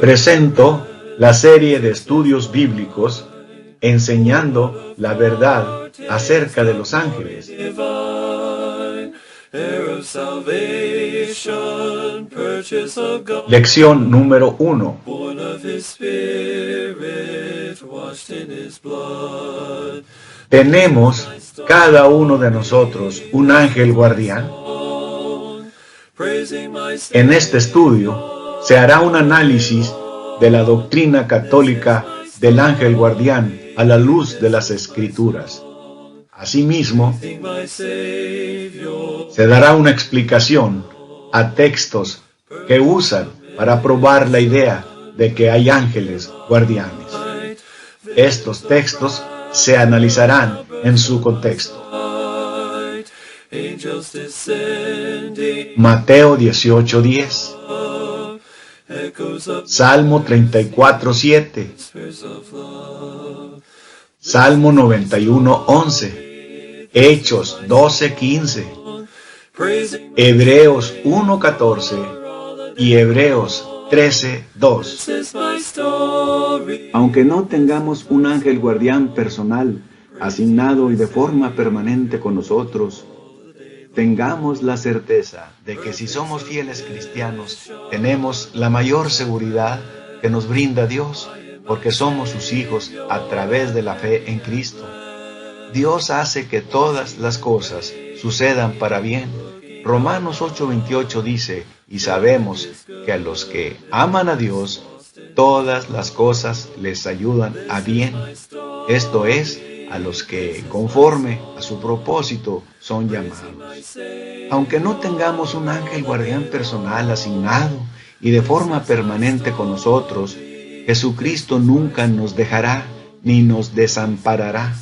Presento la serie de estudios bíblicos enseñando la verdad acerca de los ángeles. Lección número 1. ¿Tenemos cada uno de nosotros un ángel guardián? En este estudio se hará un análisis de la doctrina católica del ángel guardián a la luz de las Escrituras. Asimismo, se dará una explicación a textos que usan para probar la idea de que hay ángeles guardianes. Estos textos se analizarán en su contexto. Mateo 18:10, Salmo 34:7, Salmo 91:11, Hechos 12:15, Hebreos 1:14 y Hebreos 13:2. Aunque no tengamos un ángel guardián personal, asignado y de forma permanente con nosotros, tengamos la certeza de que si somos fieles cristianos, tenemos la mayor seguridad que nos brinda Dios, porque somos sus hijos a través de la fe en Cristo. Dios hace que todas las cosas sucedan para bien. Romanos 8:28 dice, y sabemos que a los que aman a Dios, todas las cosas les ayudan a bien. Esto es, a los que, conforme a su propósito, son llamados. Aunque no tengamos un ángel guardián personal asignado y de forma permanente con nosotros, Jesucristo nunca nos dejará ni nos desamparará.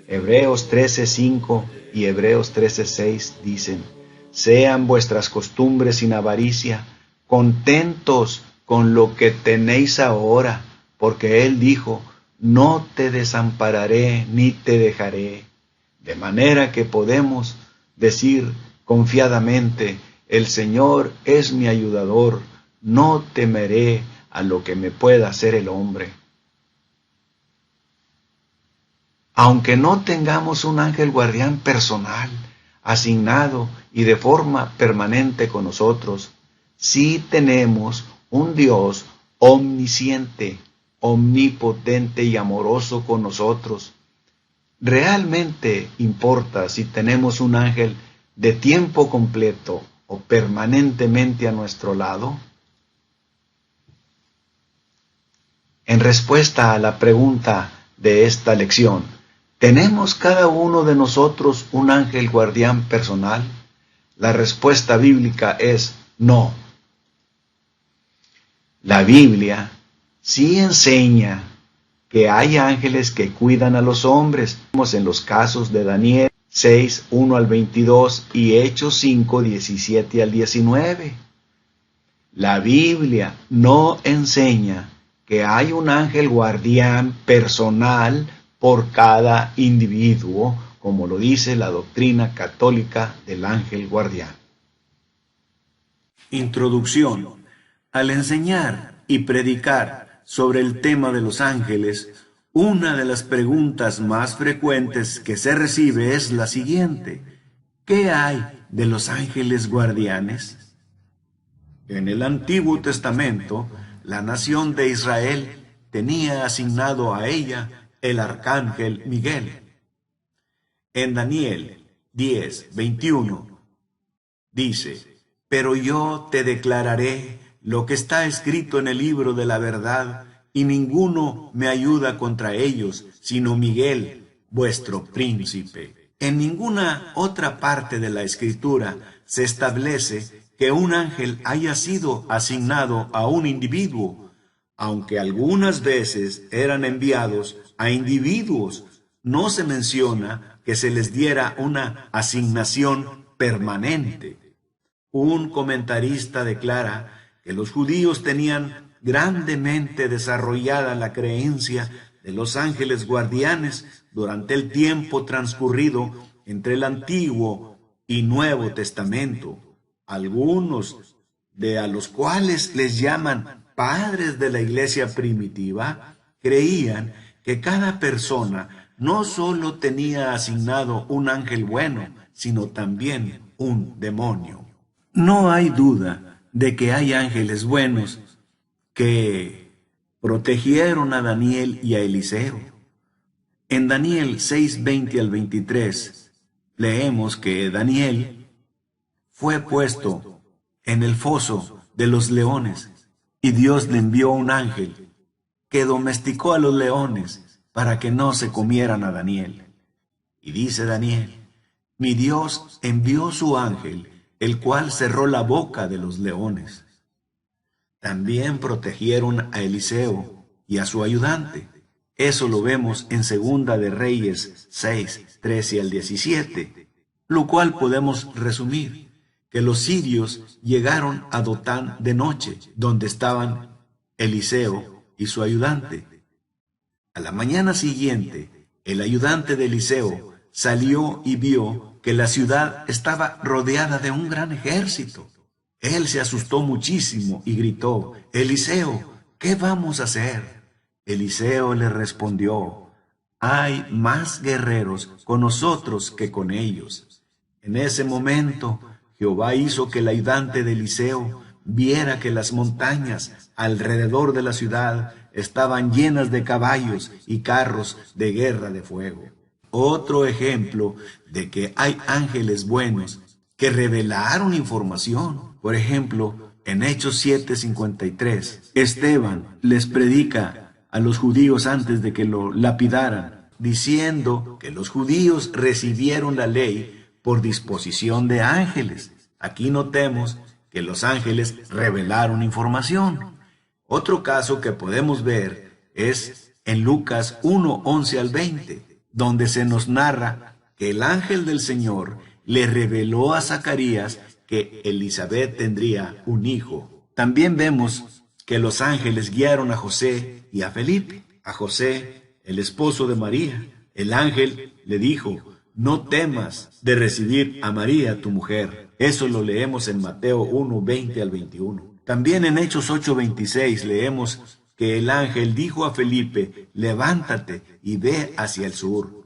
Hebreos 13:5 y Hebreos 13:6 dicen, sean vuestras costumbres sin avaricia, contentos con lo que tenéis ahora, porque Él dijo, no te desampararé ni te dejaré. De manera que podemos decir confiadamente, el Señor es mi ayudador, no temeré a lo que me pueda hacer el hombre. Aunque no tengamos un ángel guardián personal, asignado y de forma permanente con nosotros, sí tenemos un Dios omnisciente, omnipotente y amoroso con nosotros. ¿Realmente importa si tenemos un ángel de tiempo completo o permanentemente a nuestro lado? En respuesta a la pregunta de esta lección, ¿tenemos cada uno de nosotros un ángel guardián personal? La respuesta bíblica es no. La Biblia sí enseña que hay ángeles que cuidan a los hombres, como en los casos de Daniel 6:1-22 y Hechos 5:17-19. La Biblia no enseña que hay un ángel guardián personal por cada individuo, como lo dice la doctrina católica del ángel guardián. Introducción. Al enseñar y predicar sobre el tema de los ángeles, una de las preguntas más frecuentes que se recibe es la siguiente: ¿qué hay de los ángeles guardianes? En el Antiguo Testamento, la nación de Israel tenía asignado a ella el arcángel Miguel. En Daniel 10:21 dice, pero yo te declararé lo que está escrito en el libro de la verdad, y ninguno me ayuda contra ellos, sino Miguel, vuestro príncipe. En ninguna otra parte de la Escritura se establece que un ángel haya sido asignado a un individuo, aunque algunas veces eran enviados a individuos. No se menciona que se les diera una asignación permanente. Un comentarista declara que los judíos tenían grandemente desarrollada la creencia de los ángeles guardianes durante el tiempo transcurrido entre el Antiguo y Nuevo Testamento. Algunos de a los cuales les llaman padres de la iglesia primitiva, creían que cada persona no solo tenía asignado un ángel bueno, sino también un demonio. No hay duda de que hay ángeles buenos que protegieron a Daniel y a Eliseo. En Daniel 6:20 al 23 leemos que Daniel fue puesto en el foso de los leones y Dios le envió un ángel que domesticó a los leones para que no se comieran a Daniel. Y dice Daniel, mi Dios envió su ángel, el cual cerró la boca de los leones. También protegieron a Eliseo y a su ayudante. Eso lo vemos en Segunda de Reyes 6:13 al 17, lo cual podemos resumir, que los sirios llegaron a Dotán de noche, donde estaban Eliseo y su ayudante. A la mañana siguiente, el ayudante de Eliseo salió y vio que la ciudad estaba rodeada de un gran ejército. Él se asustó muchísimo y gritó, Eliseo, ¿qué vamos a hacer? Eliseo le respondió, hay más guerreros con nosotros que con ellos. En ese momento, Jehová hizo que el ayudante de Eliseo viera que las montañas alrededor de la ciudad estaban llenas de caballos y carros de guerra de fuego. Otro ejemplo de que hay ángeles buenos que revelaron información. Por ejemplo, en Hechos 7:53, Esteban les predica a los judíos antes de que lo lapidaran, diciendo que los judíos recibieron la ley por disposición de ángeles. Aquí notemos que los ángeles revelaron información. Otro caso que podemos ver es en Lucas 1:11 al 20, donde se nos narra que el ángel del Señor le reveló a Zacarías que Elizabeth tendría un hijo. También vemos que los ángeles guiaron a José y a Felipe. A José, el esposo de María, el ángel le dijo, no temas de recibir a María, tu mujer. Eso lo leemos en Mateo 1:20 al 21. También en Hechos 8:26 leemos que el ángel dijo a Felipe, levántate y ve hacia el sur.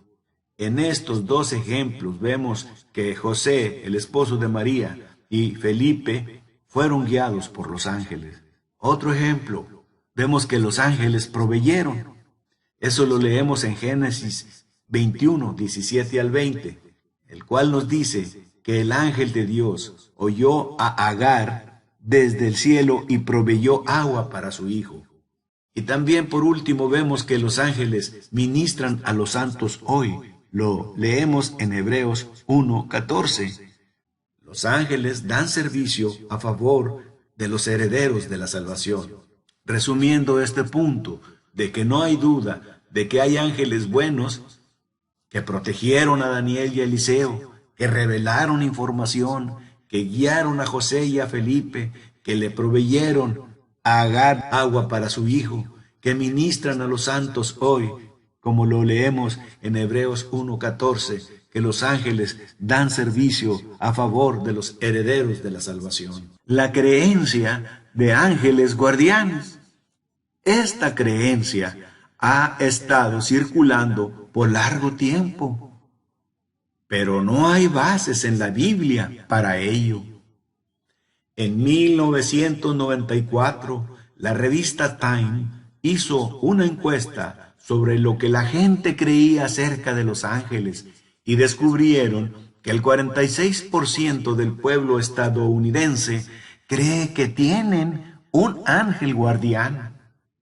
En estos dos ejemplos vemos que José, el esposo de María, y Felipe fueron guiados por los ángeles. Otro ejemplo, vemos que los ángeles proveyeron. Eso lo leemos en Génesis 21:17 al 20, el cual nos dice que el ángel de Dios oyó a Agar desde el cielo y proveyó agua para su hijo. Y también por último vemos que los ángeles ministran a los santos hoy. Lo leemos en Hebreos 1:14. Los ángeles dan servicio a favor de los herederos de la salvación. Resumiendo este punto, de que no hay duda de que hay ángeles buenos que protegieron a Daniel y a Eliseo, que revelaron información, que guiaron a José y a Felipe, que le proveyeron a Agar agua para su hijo, que ministran a los santos hoy, como lo leemos en Hebreos 1:14, que los ángeles dan servicio a favor de los herederos de la salvación. La creencia de ángeles guardianes. Esta creencia ha estado circulando por largo tiempo, pero no hay bases en la Biblia para ello. En 1994, la revista Time hizo una encuesta sobre lo que la gente creía acerca de los ángeles y descubrieron que el 46% del pueblo estadounidense cree que tienen un ángel guardián.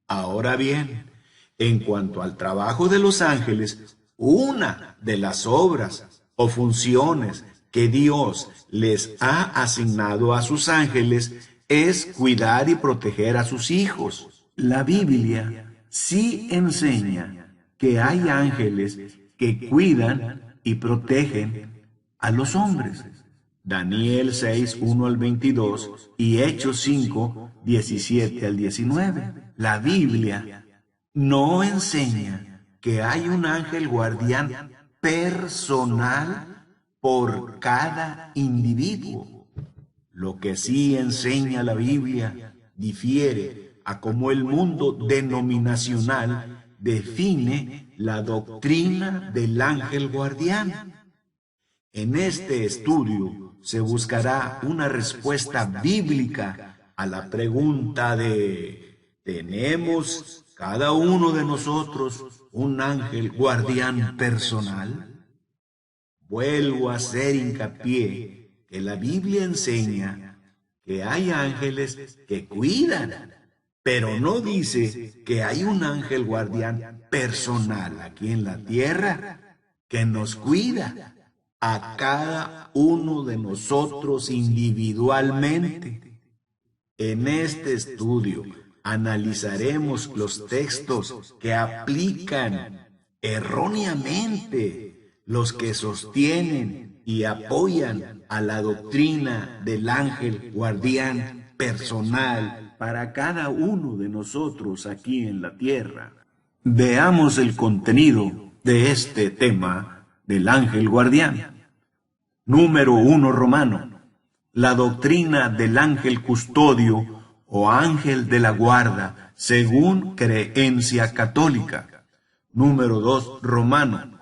Ahora bien, en cuanto al trabajo de los ángeles, una de las obras o funciones que Dios les ha asignado a sus ángeles es cuidar y proteger a sus hijos. La Biblia sí enseña que hay ángeles que cuidan y protegen a los hombres. Daniel 6:1 al 22 y Hechos 5:17 al 19. La Biblia no enseña que hay un ángel guardián personal por cada individuo. Lo que sí enseña la Biblia difiere a cómo el mundo denominacional define la doctrina del ángel guardián. En este estudio se buscará una respuesta bíblica a la pregunta de ¿tenemos cada uno de nosotros un ángel guardián personal? Vuelvo a hacer hincapié que la Biblia enseña que hay ángeles que cuidan, pero no dice que hay un ángel guardián personal aquí en la tierra que nos cuida a cada uno de nosotros individualmente. En este estudio analizaremos los textos que aplican erróneamente, los que sostienen y apoyan a la doctrina del ángel guardián personal para cada uno de nosotros aquí en la tierra. Veamos el contenido de este tema del ángel guardián. Número 1 romano. La doctrina del ángel custodio o ángel de la guarda según creencia católica. Número 2 romano.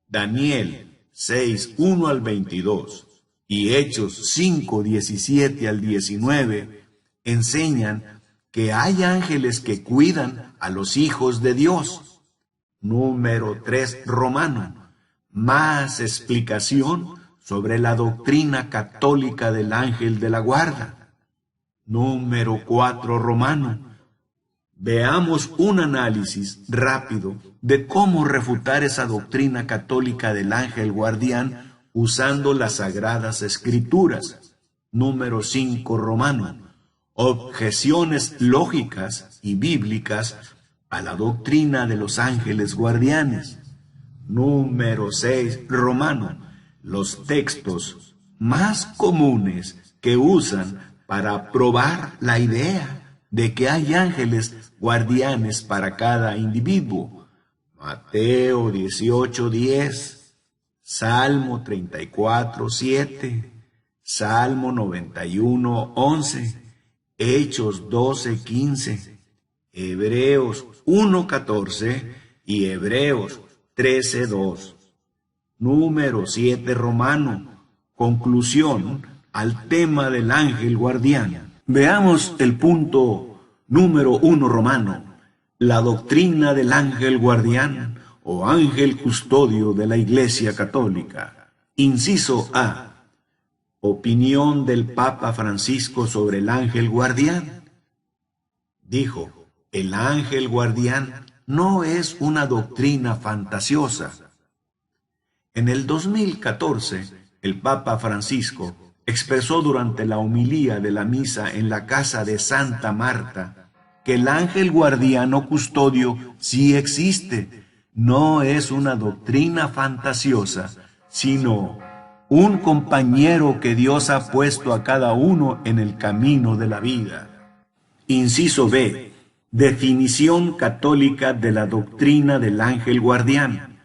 Daniel 6, 1 al 22 y Hechos 5, 17 al 19 enseñan que hay ángeles que cuidan a los hijos de Dios. Número 3 romano. Más explicación sobre la doctrina católica del ángel de la guarda. Número 4 romano. Veamos un análisis rápido de cómo refutar esa doctrina católica del ángel guardián usando las Sagradas Escrituras. Número 5 romano. Objeciones lógicas y bíblicas a la doctrina de los ángeles guardianes. Número 6 romano. Los textos más comunes que usan para probar la idea de que hay ángeles guardianes para cada individuo. Mateo 18:10, Salmo 34:7, Salmo 91:11, Hechos 12:15, Hebreos 1:14 y Hebreos 13:2. Número 7 romano. Conclusión al tema del ángel guardián. Veamos el punto número 1 romano. La doctrina del ángel guardián o ángel custodio de la Iglesia Católica. Inciso A. Opinión del Papa Francisco sobre el ángel guardián. Dijo, el ángel guardián no es una doctrina fantasiosa. En el 2014, el Papa Francisco expresó durante la homilía de la misa en la casa de Santa Marta que el ángel guardián o custodio sí existe. No es una doctrina fantasiosa, sino un compañero que Dios ha puesto a cada uno en el camino de la vida. Inciso B. Definición católica de la doctrina del ángel guardián.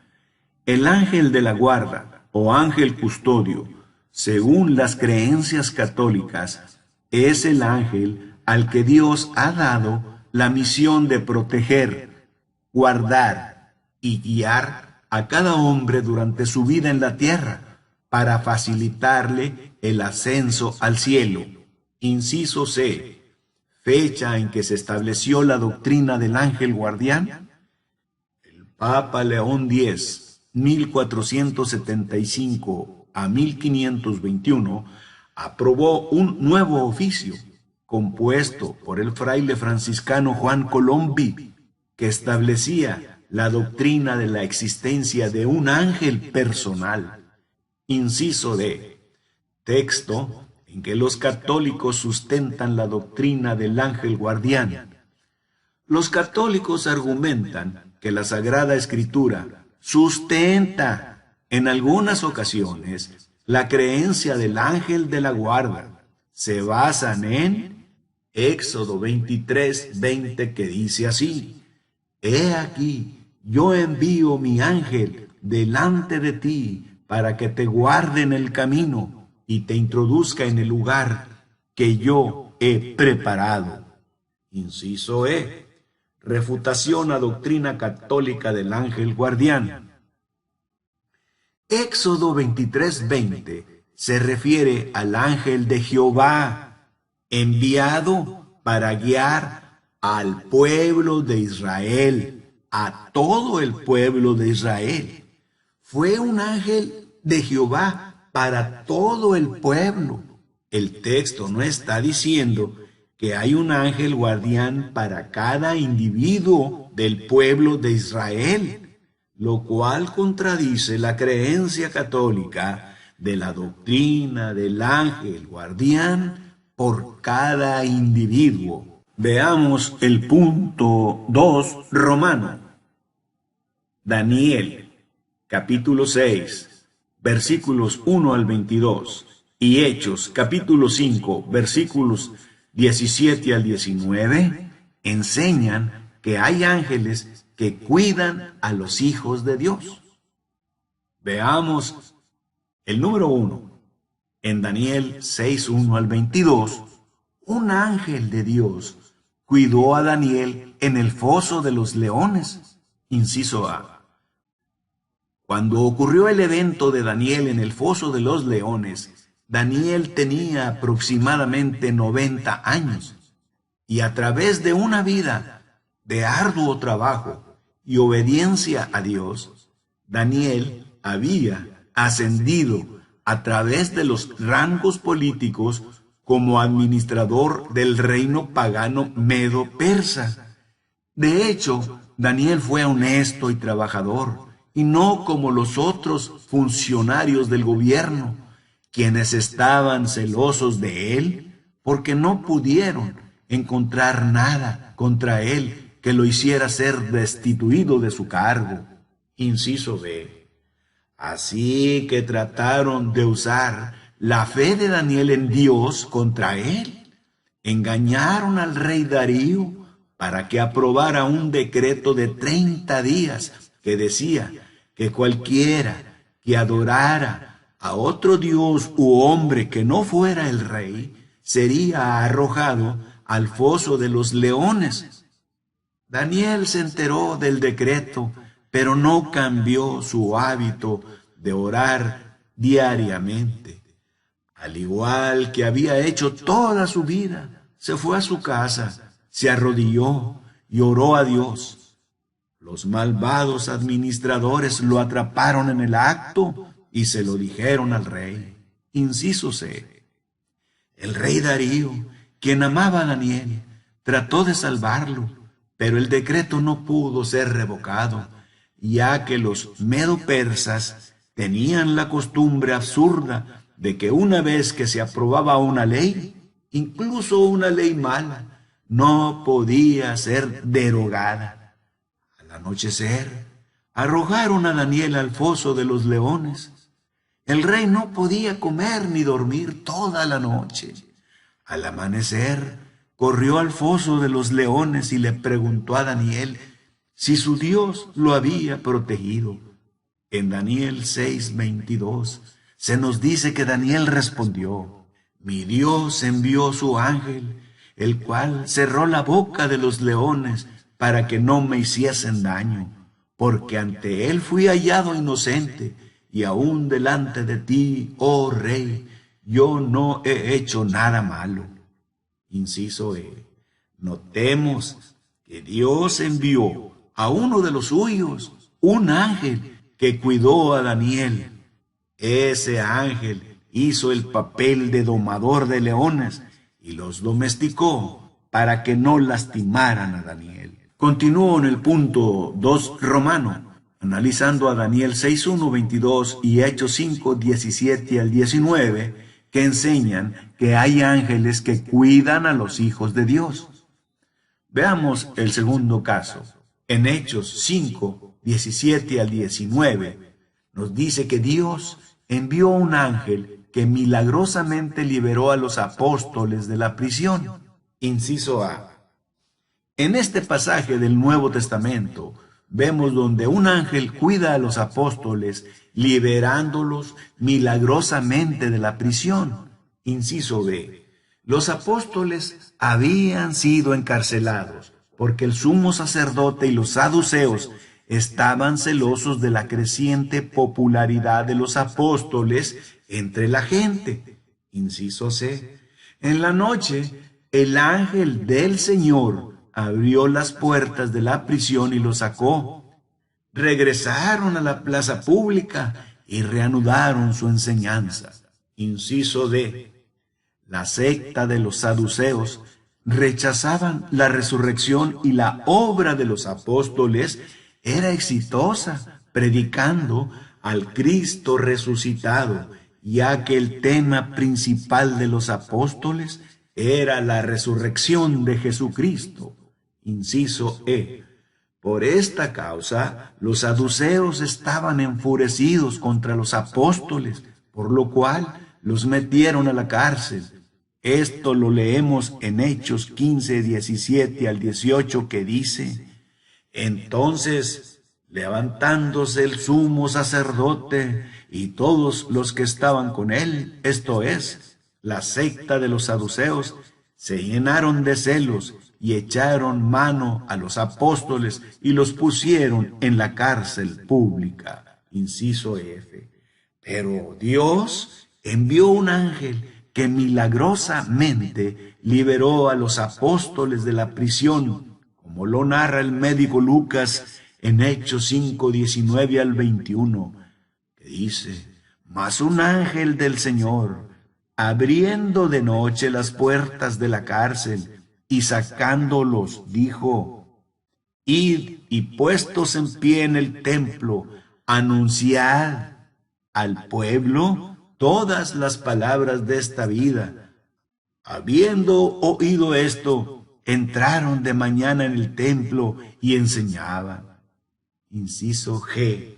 El ángel de la guarda o ángel custodio, según las creencias católicas, es el ángel al que Dios ha dado la misión de proteger, guardar y guiar a cada hombre durante su vida en la tierra para facilitarle el ascenso al cielo. Inciso C. Fecha en que se estableció la doctrina del ángel guardián. El Papa León X, 1475 a 1521, aprobó un nuevo oficio compuesto por el fraile franciscano Juan Colombi, que establecía la doctrina de la existencia de un ángel personal. Inciso D. Texto en que los católicos sustentan la doctrina del ángel guardián. Los católicos argumentan que la Sagrada Escritura sustenta en algunas ocasiones la creencia del ángel de la guarda. Se basan en Éxodo 23:20, que dice así: He aquí, yo envío mi ángel delante de ti para que te guarde en el camino y te introduzca en el lugar que yo he preparado. Inciso E. Refutación a doctrina católica del ángel guardián. Éxodo 23:20 se refiere al ángel de Jehová, enviado para guiar al pueblo de Israel, a todo el pueblo de Israel. Fue un ángel de Jehová para todo el pueblo. El texto no está diciendo que hay un ángel guardián para cada individuo del pueblo de Israel, lo cual contradice la creencia católica de la doctrina del ángel guardián por cada individuo. Veamos el punto 2 romano. Daniel, capítulo 6, versículos 1 al 22, y Hechos, capítulo 5, versículos 17 al 19, enseñan que hay ángeles que cuidan a los hijos de Dios. Veamos el número 1. En Daniel 6, 1 al 22, un ángel de Dios cuidó a Daniel en el foso de los leones. Inciso A. Cuando ocurrió el evento de Daniel en el foso de los leones, Daniel tenía aproximadamente 90 años, y a través de una vida de arduo trabajo y obediencia a Dios, Daniel había ascendido a través de los rangos políticos como administrador del reino pagano medo-persa. De hecho, Daniel fue honesto y trabajador, y no como los otros funcionarios del gobierno, quienes estaban celosos de él porque no pudieron encontrar nada contra él que lo hiciera ser destituido de su cargo. Inciso B. Así que trataron de usar la fe de Daniel en Dios contra él. Engañaron al rey Darío para que aprobara un decreto de 30 días que decía que cualquiera que adorara a otro dios u hombre que no fuera el rey sería arrojado al foso de los leones. Daniel se enteró del decreto, pero no cambió su hábito de orar diariamente. Al igual que había hecho toda su vida, se fue a su casa, se arrodilló y oró a Dios. Los malvados administradores lo atraparon en el acto y se lo dijeron al rey. Inciso C. El rey Darío, quien amaba a Daniel, trató de salvarlo, pero el decreto no pudo ser revocado, ya que los medo-persas tenían la costumbre absurda de que una vez que se aprobaba una ley, incluso una ley mala, no podía ser derogada. Al anochecer, arrojaron a Daniel al foso de los leones. El rey no podía comer ni dormir toda la noche. Al amanecer, corrió al foso de los leones y le preguntó a Daniel si su Dios lo había protegido. En Daniel 6:22 se nos dice que Daniel respondió: mi Dios envió su ángel, el cual cerró la boca de los leones para que no me hiciesen daño, porque ante él fui hallado inocente, y aún delante de ti, oh rey, yo no he hecho nada malo. Inciso E. Notemos que Dios envió a uno de los suyos, un ángel que cuidó a Daniel. Ese ángel hizo el papel de domador de leones y los domesticó para que no lastimaran a Daniel. Continúo en el punto 2 romano, analizando a Daniel 6:1, 22 y Hechos 5, 17 al 19, que enseñan que hay ángeles que cuidan a los hijos de Dios. Veamos el segundo caso. En Hechos 5, 17 al 19, nos dice que Dios envió un ángel que milagrosamente liberó a los apóstoles de la prisión. Inciso A. En este pasaje del Nuevo Testamento vemos donde un ángel cuida a los apóstoles, liberándolos milagrosamente de la prisión. Inciso B. Los apóstoles habían sido encarcelados porque el sumo sacerdote y los saduceos estaban celosos de la creciente popularidad de los apóstoles entre la gente. Inciso C. En la noche, el ángel del Señor abrió las puertas de la prisión y los sacó. Regresaron a la plaza pública y reanudaron su enseñanza. Inciso D. La secta de los saduceos rechazaban la resurrección y la obra de los apóstoles era exitosa, predicando al Cristo resucitado, ya que el tema principal de los apóstoles era la resurrección de Jesucristo. Inciso E. Por esta causa, los saduceos estaban enfurecidos contra los apóstoles, por lo cual los metieron a la cárcel. Esto lo leemos en Hechos 15, 17 al 18, que dice: Entonces, levantándose el sumo sacerdote y todos los que estaban con él, esto es, la secta de los saduceos, se llenaron de celos y echaron mano a los apóstoles y los pusieron en la cárcel pública. Inciso F. Pero Dios envió un ángel que milagrosamente liberó a los apóstoles de la prisión, como lo narra el médico Lucas en Hechos 5, 19 al 21, que dice: Mas un ángel del Señor, abriendo de noche las puertas de la cárcel y sacándolos, dijo: Id y puestos en pie en el templo, anunciad al pueblo todas las palabras de esta vida. Habiendo oído esto, entraron de mañana en el templo y enseñaban. Inciso G.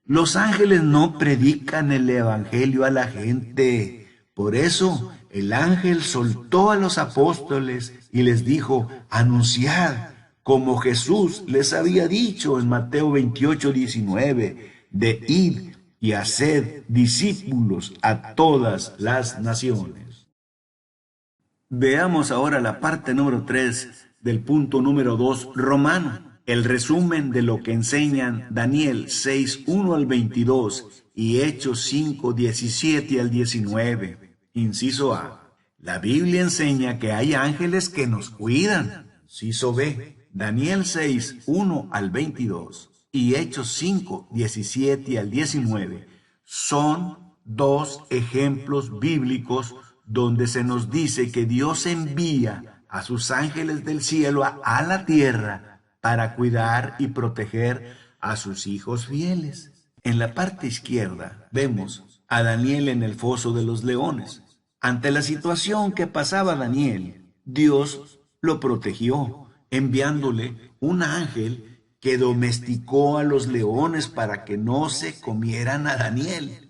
Los ángeles no predican el evangelio a la gente. Por eso el ángel soltó a los apóstoles y les dijo: anunciad, como Jesús les había dicho en Mateo 28, 19, de id y haced discípulos a todas las naciones. Veamos ahora la parte número 3 del punto número 2 romano, el resumen de lo que enseñan Daniel 6, 1 al 22 y Hechos 5, 17 al 19. Inciso A. La Biblia enseña que hay ángeles que nos cuidan. Inciso B. Daniel 6, 1 al 22 y Hechos 5, 17 al 19 son dos ejemplos bíblicos donde se nos dice que Dios envía a sus ángeles del cielo a la tierra para cuidar y proteger a sus hijos fieles. En la parte izquierda vemos a Daniel en el foso de los leones. Ante la situación que pasaba Daniel, Dios lo protegió, enviándole un ángel que domesticó a los leones para que no se comieran a Daniel.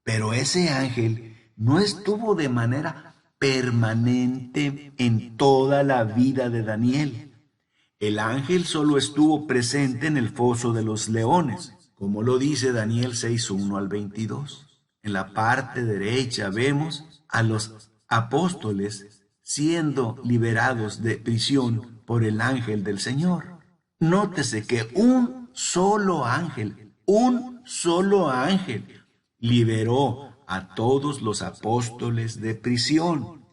Pero ese ángel no estuvo de manera permanente en toda la vida de Daniel. El ángel solo estuvo presente en el foso de los leones, como lo dice Daniel 6, 1 al 22. En la parte derecha vemos a los apóstoles siendo liberados de prisión por el ángel del Señor. Nótese que un solo ángel liberó a todos los apóstoles de prisión.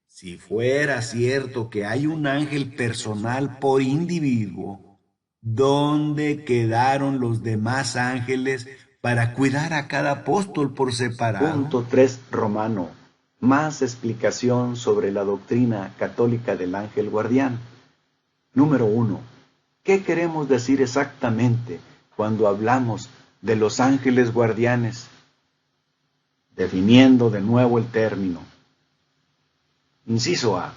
Si fuera cierto que hay un ángel personal por individuo, ¿dónde quedaron los demás ángeles para cuidar a cada apóstol por separado? Punto 3 romano. Más explicación sobre la doctrina católica del ángel guardián. Número 1. ¿Qué queremos decir exactamente cuando hablamos de los ángeles guardianes? Definiendo de nuevo el término. Inciso A.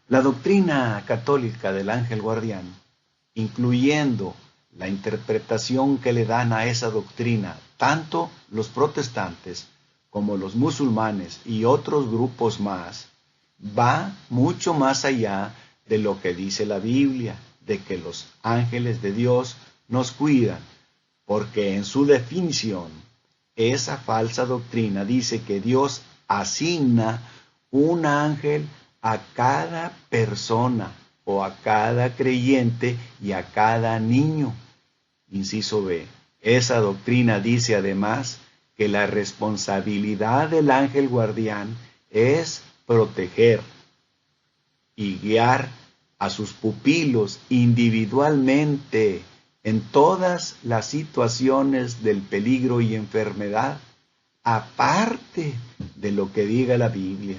La doctrina católica del ángel guardián, incluyendo la interpretación que le dan a esa doctrina tanto los protestantes como los musulmanes y otros grupos más, va mucho más allá de lo que dice la Biblia, de que los ángeles de Dios nos cuidan, porque en su definición, esa falsa doctrina dice que Dios asigna un ángel a cada persona o a cada creyente y a cada niño. Inciso B. Esa doctrina dice además que la responsabilidad del ángel guardián es proteger y guiar a sus pupilos individualmente en todas las situaciones del peligro y enfermedad, aparte de lo que diga la Biblia.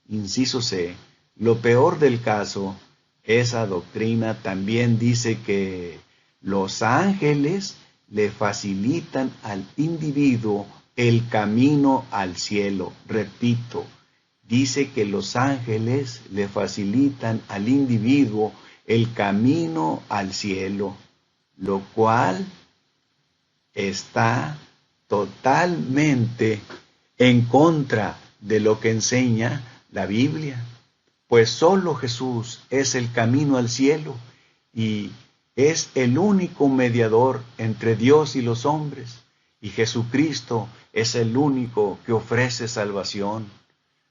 Inciso C. Lo peor del caso, esa doctrina también dice que los ángeles le facilitan al individuo el camino al cielo. Repito, dice que los ángeles le facilitan al individuo el camino al cielo, lo cual está totalmente en contra de lo que enseña la Biblia, pues solo Jesús es el camino al cielo y es el único mediador entre Dios y los hombres, y Jesucristo es el único que ofrece salvación.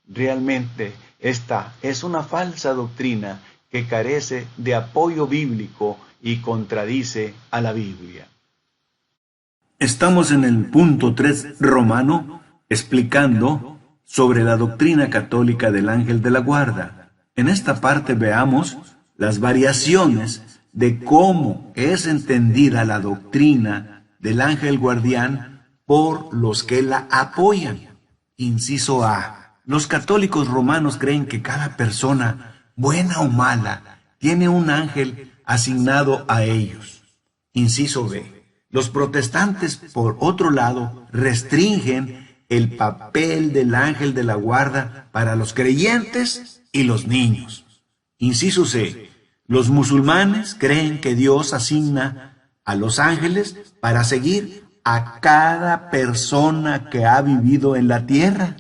Realmente esta es una falsa doctrina que carece de apoyo bíblico y contradice a la Biblia. Estamos en el punto 3 romano, explicando sobre la doctrina católica del ángel de la guarda. En esta parte veamos las variaciones de cómo es entendida la doctrina del ángel guardián por los que la apoyan. Inciso A. Los católicos romanos creen que cada persona, buena o mala, tiene un ángel asignado a ellos. Inciso B. Los protestantes, por otro lado, restringen el papel del ángel de la guarda para los creyentes y los niños. Inciso C. Los musulmanes creen que Dios asigna a los ángeles para seguir a cada persona que ha vivido en la tierra.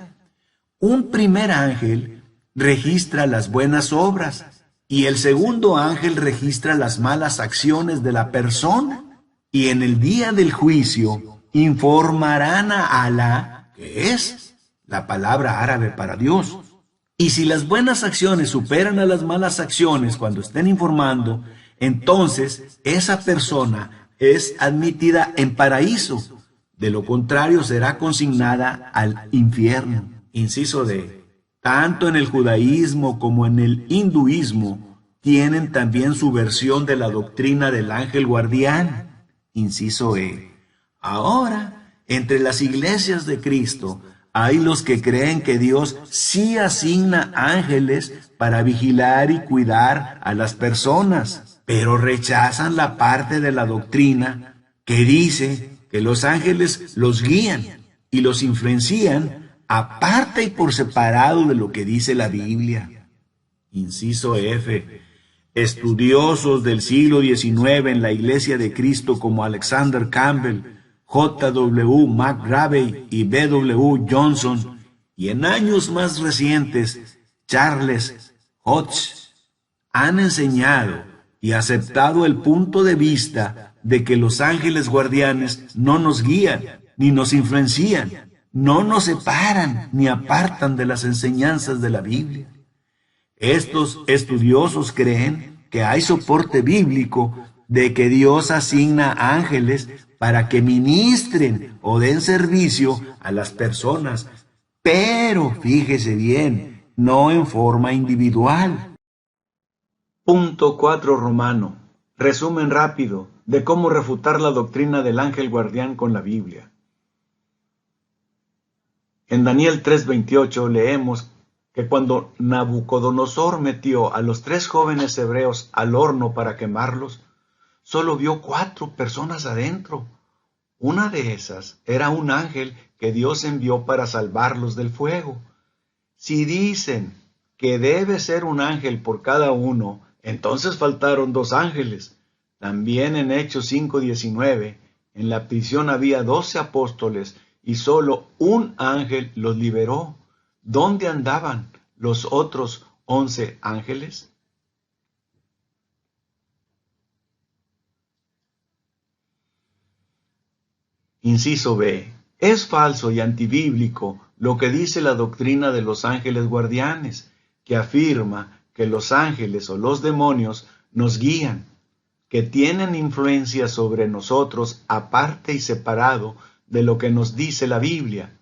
Un primer ángel registra las buenas obras y el segundo ángel registra las malas acciones de la persona. Y en el día del juicio informarán a Alá, que es la palabra árabe para Dios. Y si las buenas acciones superan a las malas acciones cuando estén informando, entonces esa persona es admitida en paraíso. De lo contrario será consignada al infierno. Inciso D. Tanto en el judaísmo como en el hinduismo tienen también su versión de la doctrina del ángel guardián. Inciso E. Ahora, entre las iglesias de Cristo, hay los que creen que Dios sí asigna ángeles para vigilar y cuidar a las personas, pero rechazan la parte de la doctrina que dice que los ángeles los guían y los influencian aparte y por separado de lo que dice la Biblia. Inciso F. Estudiosos del siglo XIX en la Iglesia de Cristo como Alexander Campbell, J.W. McGravey y B.W. Johnson, y en años más recientes, Charles Hodge, han enseñado y aceptado el punto de vista de que los ángeles guardianes no nos guían ni nos influencian, no nos separan ni apartan de las enseñanzas de la Biblia. Estos estudiosos creen que hay soporte bíblico de que Dios asigna ángeles para que ministren o den servicio a las personas, pero fíjese bien, no en forma individual. Punto 4 romano. Resumen rápido de cómo refutar la doctrina del ángel guardián con la Biblia. En Daniel 3:28 leemos que cuando Nabucodonosor metió a los 3 jóvenes hebreos al horno para quemarlos, solo vio 4 personas adentro. Una de esas era un ángel que Dios envió para salvarlos del fuego. Si dicen que debe ser un ángel por cada uno, entonces faltaron 2 ángeles. También en Hechos 5:19, en la prisión había 12 apóstoles y solo un ángel los liberó. ¿Dónde andaban los otros 11 ángeles? Inciso B. Es falso y antibíblico lo que dice la doctrina de los ángeles guardianes, que afirma que los ángeles o los demonios nos guían, que tienen influencia sobre nosotros aparte y separado de lo que nos dice la Biblia.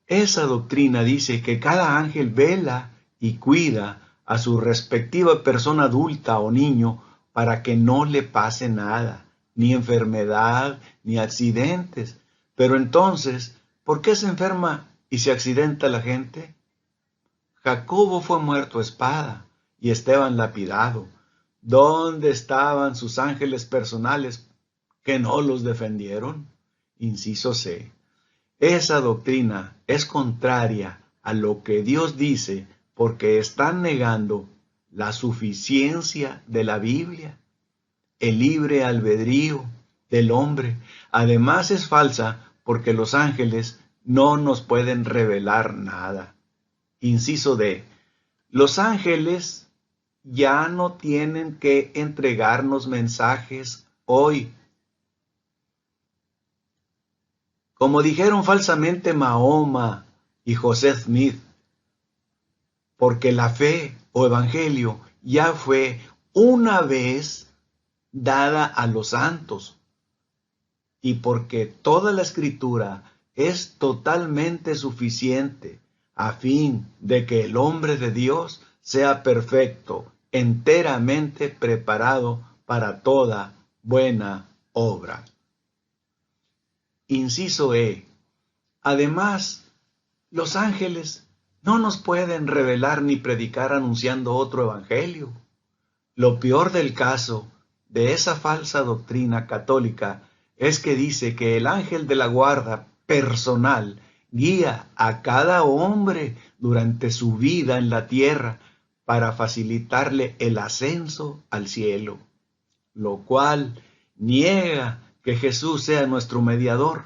Esa doctrina dice que cada ángel vela y cuida a su respectiva persona adulta o niño para que no le pase nada, ni enfermedad, ni accidentes. Pero entonces, ¿por qué se enferma y se accidenta la gente? Jacobo fue muerto a espada y Esteban lapidado. ¿Dónde estaban sus ángeles personales que no los defendieron? Inciso C. Esa doctrina es contraria a lo que Dios dice porque están negando la suficiencia de la Biblia, el libre albedrío del hombre. Además es falsa porque los ángeles no nos pueden revelar nada. Inciso D. Los ángeles ya no tienen que entregarnos mensajes hoy. Como dijeron falsamente Mahoma y José Smith, porque la fe o evangelio ya fue una vez dada a los santos y porque toda la escritura es totalmente suficiente a fin de que el hombre de Dios sea perfecto, enteramente preparado para toda buena obra. Inciso E. Además, los ángeles no nos pueden revelar ni predicar anunciando otro evangelio. Lo peor del caso de esa falsa doctrina católica es que dice que el ángel de la guarda personal guía a cada hombre durante su vida en la tierra para facilitarle el ascenso al cielo, lo cual niega que Jesús sea nuestro mediador,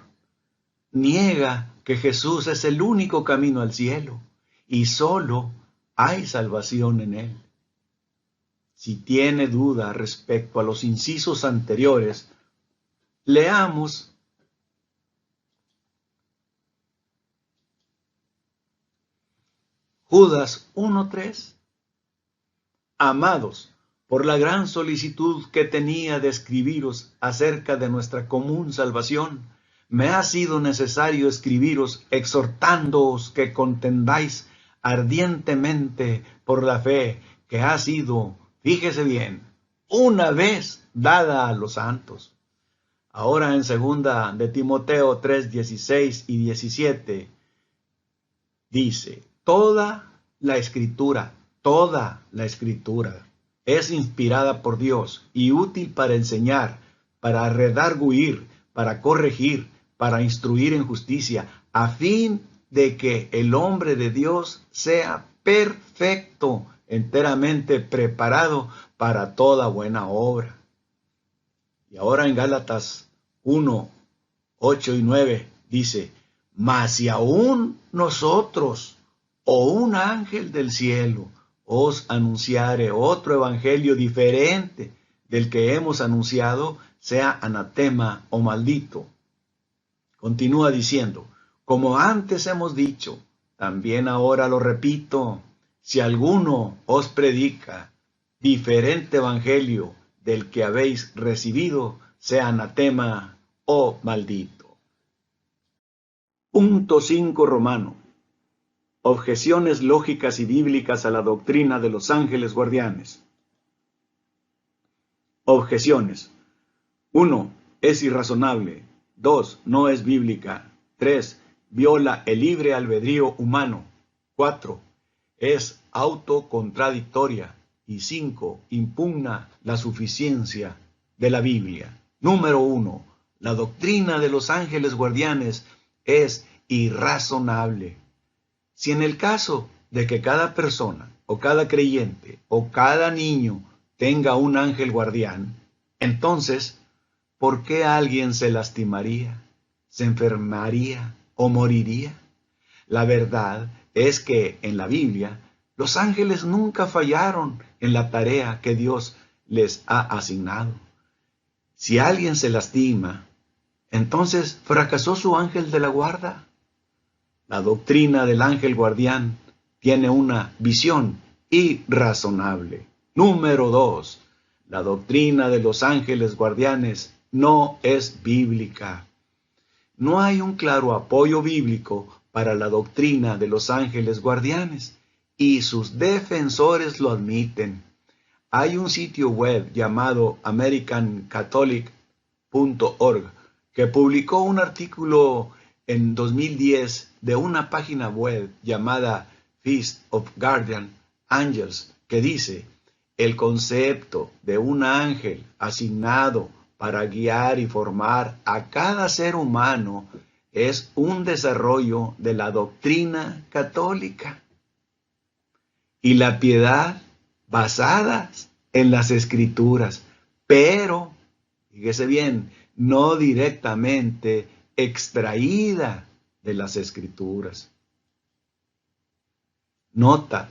niega que Jesús es el único camino al cielo y solo hay salvación en él. Si tiene duda respecto a los incisos anteriores, leamos Judas 1:3. Amados, por la gran solicitud que tenía de escribiros acerca de nuestra común salvación, me ha sido necesario escribiros exhortándoos que contendáis ardientemente por la fe que ha sido, fíjese bien, una vez dada a los santos. Ahora en 2 de Timoteo 3:16 y 17 dice, toda la escritura es inspirada por Dios y útil para enseñar, para redarguir, para corregir, para instruir en justicia, a fin de que el hombre de Dios sea perfecto, enteramente preparado para toda buena obra. Y ahora en Gálatas 1:8 y 9 dice, mas si aún nosotros o un ángel del cielo os anunciare otro evangelio diferente del que hemos anunciado, sea anatema o maldito. Continúa diciendo, como antes hemos dicho, también ahora lo repito, si alguno os predica diferente evangelio del que habéis recibido, sea anatema o maldito. Punto 5 romano. Objeciones lógicas y bíblicas a la doctrina de los ángeles guardianes. Objeciones. 1. Es irrazonable. 2. No es bíblica. 3. Viola el libre albedrío humano. 4. Es autocontradictoria. Y 5. Impugna la suficiencia de la Biblia. Número 1. La doctrina de los ángeles guardianes es irrazonable. Si en el caso de que cada persona o cada creyente o cada niño tenga un ángel guardián, entonces, ¿por qué alguien se lastimaría, se enfermaría o moriría? La verdad es que en la Biblia los ángeles nunca fallaron en la tarea que Dios les ha asignado. Si alguien se lastima, Entonces fracasó su ángel de la guarda. La doctrina del ángel guardián tiene una visión irrazonable. Número 2. La doctrina de los ángeles guardianes no es bíblica. No hay un claro apoyo bíblico para la doctrina de los ángeles guardianes, y sus defensores lo admiten. Hay un sitio web llamado americancatholic.org que publicó un artículo en 2010 de una página web llamada Feast of Guardian Angels, que dice: el concepto de un ángel asignado para guiar y formar a cada ser humano es un desarrollo de la doctrina católica y la piedad basadas en las escrituras, pero, fíjese bien, no directamente extraída de las escrituras. Nota,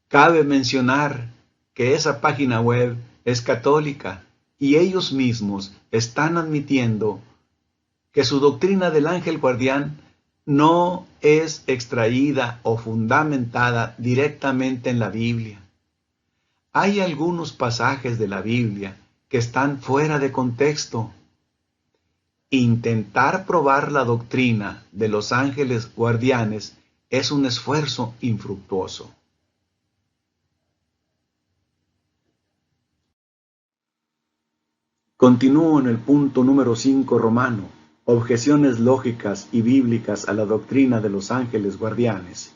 cabe mencionar que esa página web es católica y ellos mismos están admitiendo que su doctrina del ángel guardián no es extraída o fundamentada directamente en la Biblia. Hay algunos pasajes de la Biblia que están fuera de contexto. Intentar probar la doctrina de los ángeles guardianes es un esfuerzo infructuoso. Continúo en el punto número 5 romano, objeciones lógicas y bíblicas a la doctrina de los ángeles guardianes.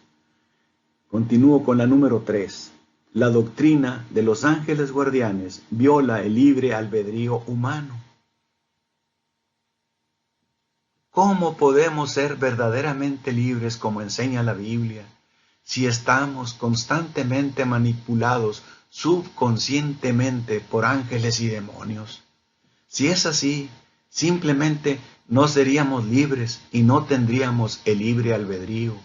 Continúo con la número 3. La doctrina de los ángeles guardianes viola el libre albedrío humano. ¿Cómo podemos ser verdaderamente libres como enseña la Biblia si estamos constantemente manipulados subconscientemente por ángeles y demonios? Si es así, simplemente no seríamos libres y no tendríamos el libre albedrío.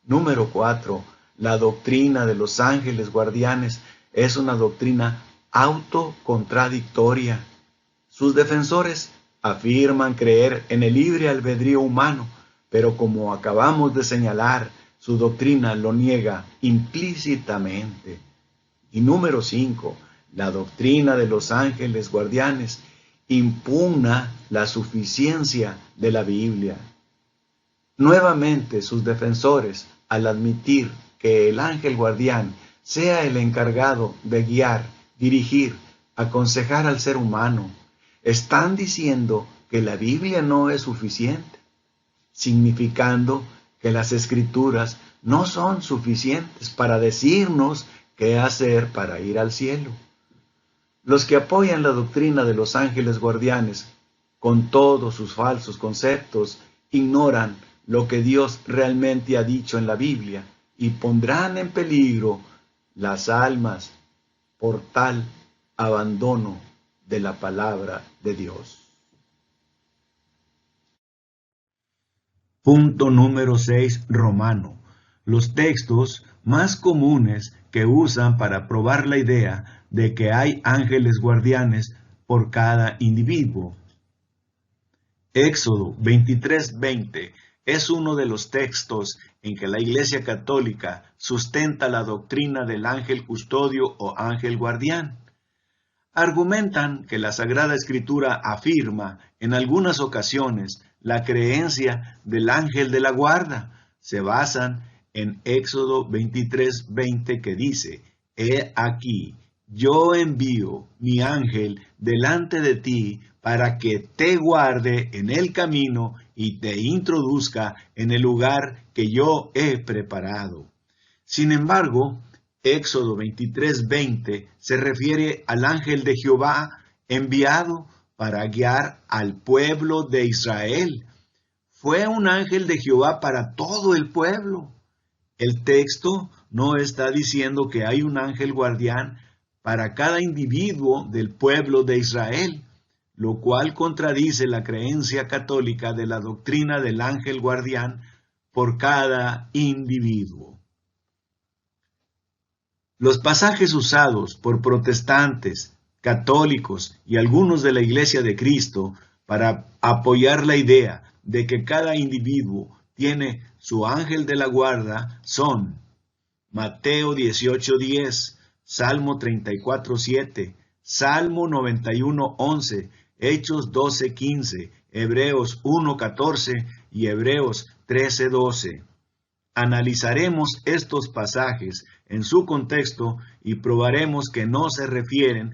Número 4. La doctrina de los ángeles guardianes es una doctrina autocontradictoria. Sus defensores afirman creer en el libre albedrío humano, pero como acabamos de señalar, su doctrina lo niega implícitamente. Y número 5. La doctrina de los ángeles guardianes impugna la suficiencia de la Biblia. Nuevamente, sus defensores, al admitir que el ángel guardián sea el encargado de guiar, dirigir, aconsejar al ser humano, están diciendo que la Biblia no es suficiente, significando que las Escrituras no son suficientes para decirnos qué hacer para ir al cielo. Los que apoyan la doctrina de los ángeles guardianes, con todos sus falsos conceptos, ignoran lo que Dios realmente ha dicho en la Biblia y pondrán en peligro las almas por tal abandono de la palabra de Dios. Punto número 6, romano. Los textos más comunes que usan para probar la idea de que hay ángeles guardianes por cada individuo. Éxodo 23:20 es uno de los textos en que la Iglesia Católica sustenta la doctrina del ángel custodio o ángel guardián. Argumentan que la Sagrada Escritura afirma en algunas ocasiones la creencia del ángel de la guarda. Se basan en Éxodo 23:20 que dice: He aquí, yo envío mi ángel delante de ti para que te guarde en el camino y te introduzca en el lugar que yo he preparado. Sin embargo, Éxodo 23:20 se refiere al ángel de Jehová enviado para guiar al pueblo de Israel. Fue un ángel de Jehová para todo el pueblo. El texto no está diciendo que hay un ángel guardián para cada individuo del pueblo de Israel, lo cual contradice la creencia católica de la doctrina del ángel guardián por cada individuo. Los pasajes usados por protestantes, católicos y algunos de la Iglesia de Cristo para apoyar la idea de que cada individuo tiene su ángel de la guarda son Mateo 18:10, Salmo 34:7, Salmo 91:11, Hechos 12:15, Hebreos 1:14 y Hebreos 13:12. Analizaremos estos pasajes en su contexto y probaremos que no se refieren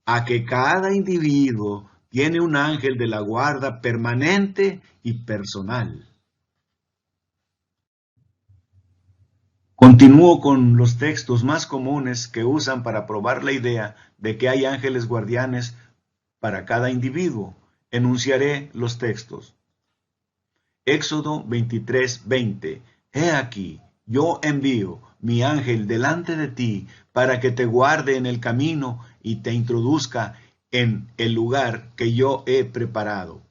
a que cada individuo tiene un ángel de la guarda permanente y personal. Continúo con los textos más comunes que usan para probar la idea de que hay ángeles guardianes para cada individuo. Enunciaré los textos. Éxodo 23:20. He aquí, yo envío mi ángel delante de ti para que te guarde en el camino y te introduzca en el lugar que yo he preparado.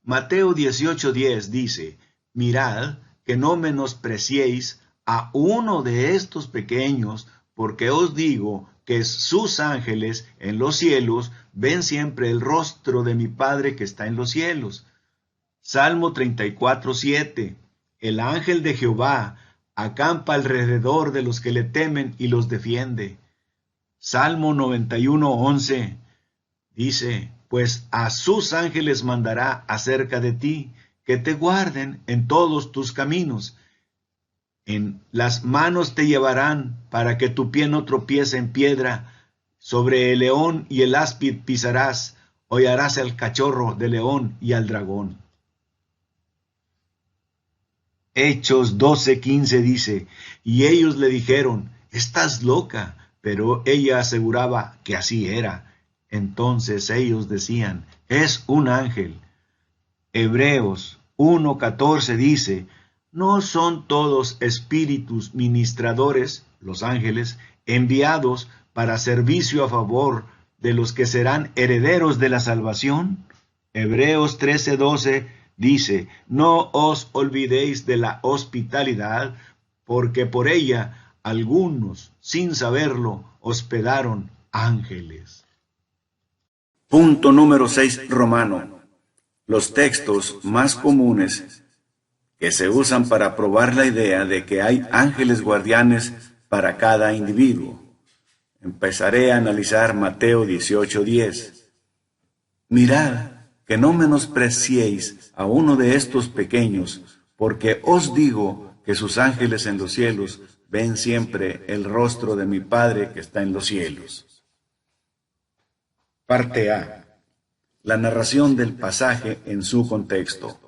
Mateo 18:10 dice, mirad que no menospreciéis a uno de estos pequeños, porque os digo que sus ángeles en los cielos ven siempre el rostro de mi Padre que está en los cielos. Salmo 34:7. El ángel de Jehová acampa alrededor de los que le temen y los defiende. Salmo 91:11 dice, pues a sus ángeles mandará acerca de ti, que te guarden en todos tus caminos. En las manos te llevarán para que tu pie no tropiece en piedra. Sobre el león y el áspid pisarás, hollarás al cachorro de león y al dragón. Hechos 12:15 dice, y ellos le dijeron, estás loca, pero ella aseguraba que así era. Entonces ellos decían, es un ángel. Hebreos 1:14 dice, ¿no son todos espíritus ministradores, los ángeles, enviados para servicio a favor de los que serán herederos de la salvación? Hebreos 13:12 dice, no os olvidéis de la hospitalidad, porque por ella algunos, sin saberlo, hospedaron ángeles. Punto número 6, romano. Los textos más comunes que se usan para probar la idea de que hay ángeles guardianes para cada individuo. Empezaré a analizar Mateo 18:10. Mirad que no menospreciéis a uno de estos pequeños, porque os digo que sus ángeles en los cielos ven siempre el rostro de mi Padre que está en los cielos. Parte A. La narración del pasaje en su contexto.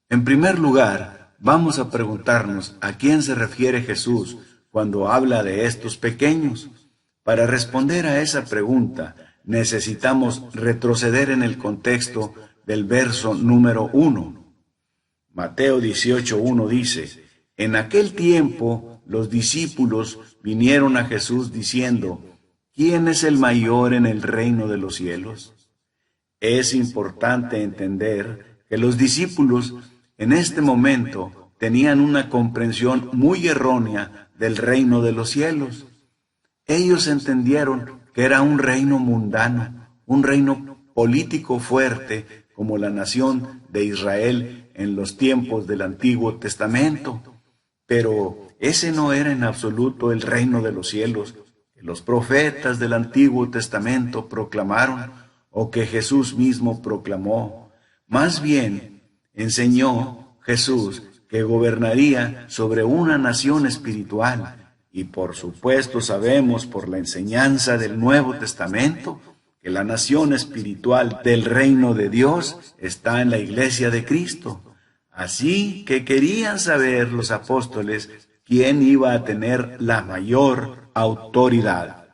En primer lugar, vamos a preguntarnos a quién se refiere Jesús cuando habla de estos pequeños. Para responder a esa pregunta, necesitamos retroceder en el contexto del verso número 1. Mateo 18:1 dice, en aquel tiempo los discípulos vinieron a Jesús diciendo, ¿quién es el mayor en el reino de los cielos? Es importante entender que los discípulos en este momento tenían una comprensión muy errónea del reino de los cielos. Ellos entendieron que era un reino mundano, un reino político fuerte como la nación de Israel en los tiempos del Antiguo Testamento. Pero ese no era en absoluto el reino de los cielos que los profetas del Antiguo Testamento proclamaron o que Jesús mismo proclamó. Más bien, enseñó Jesús que gobernaría sobre una nación espiritual. Y por supuesto sabemos por la enseñanza del Nuevo Testamento que la nación espiritual del reino de Dios está en la iglesia de Cristo. Así que querían saber los apóstoles quién iba a tener la mayor autoridad.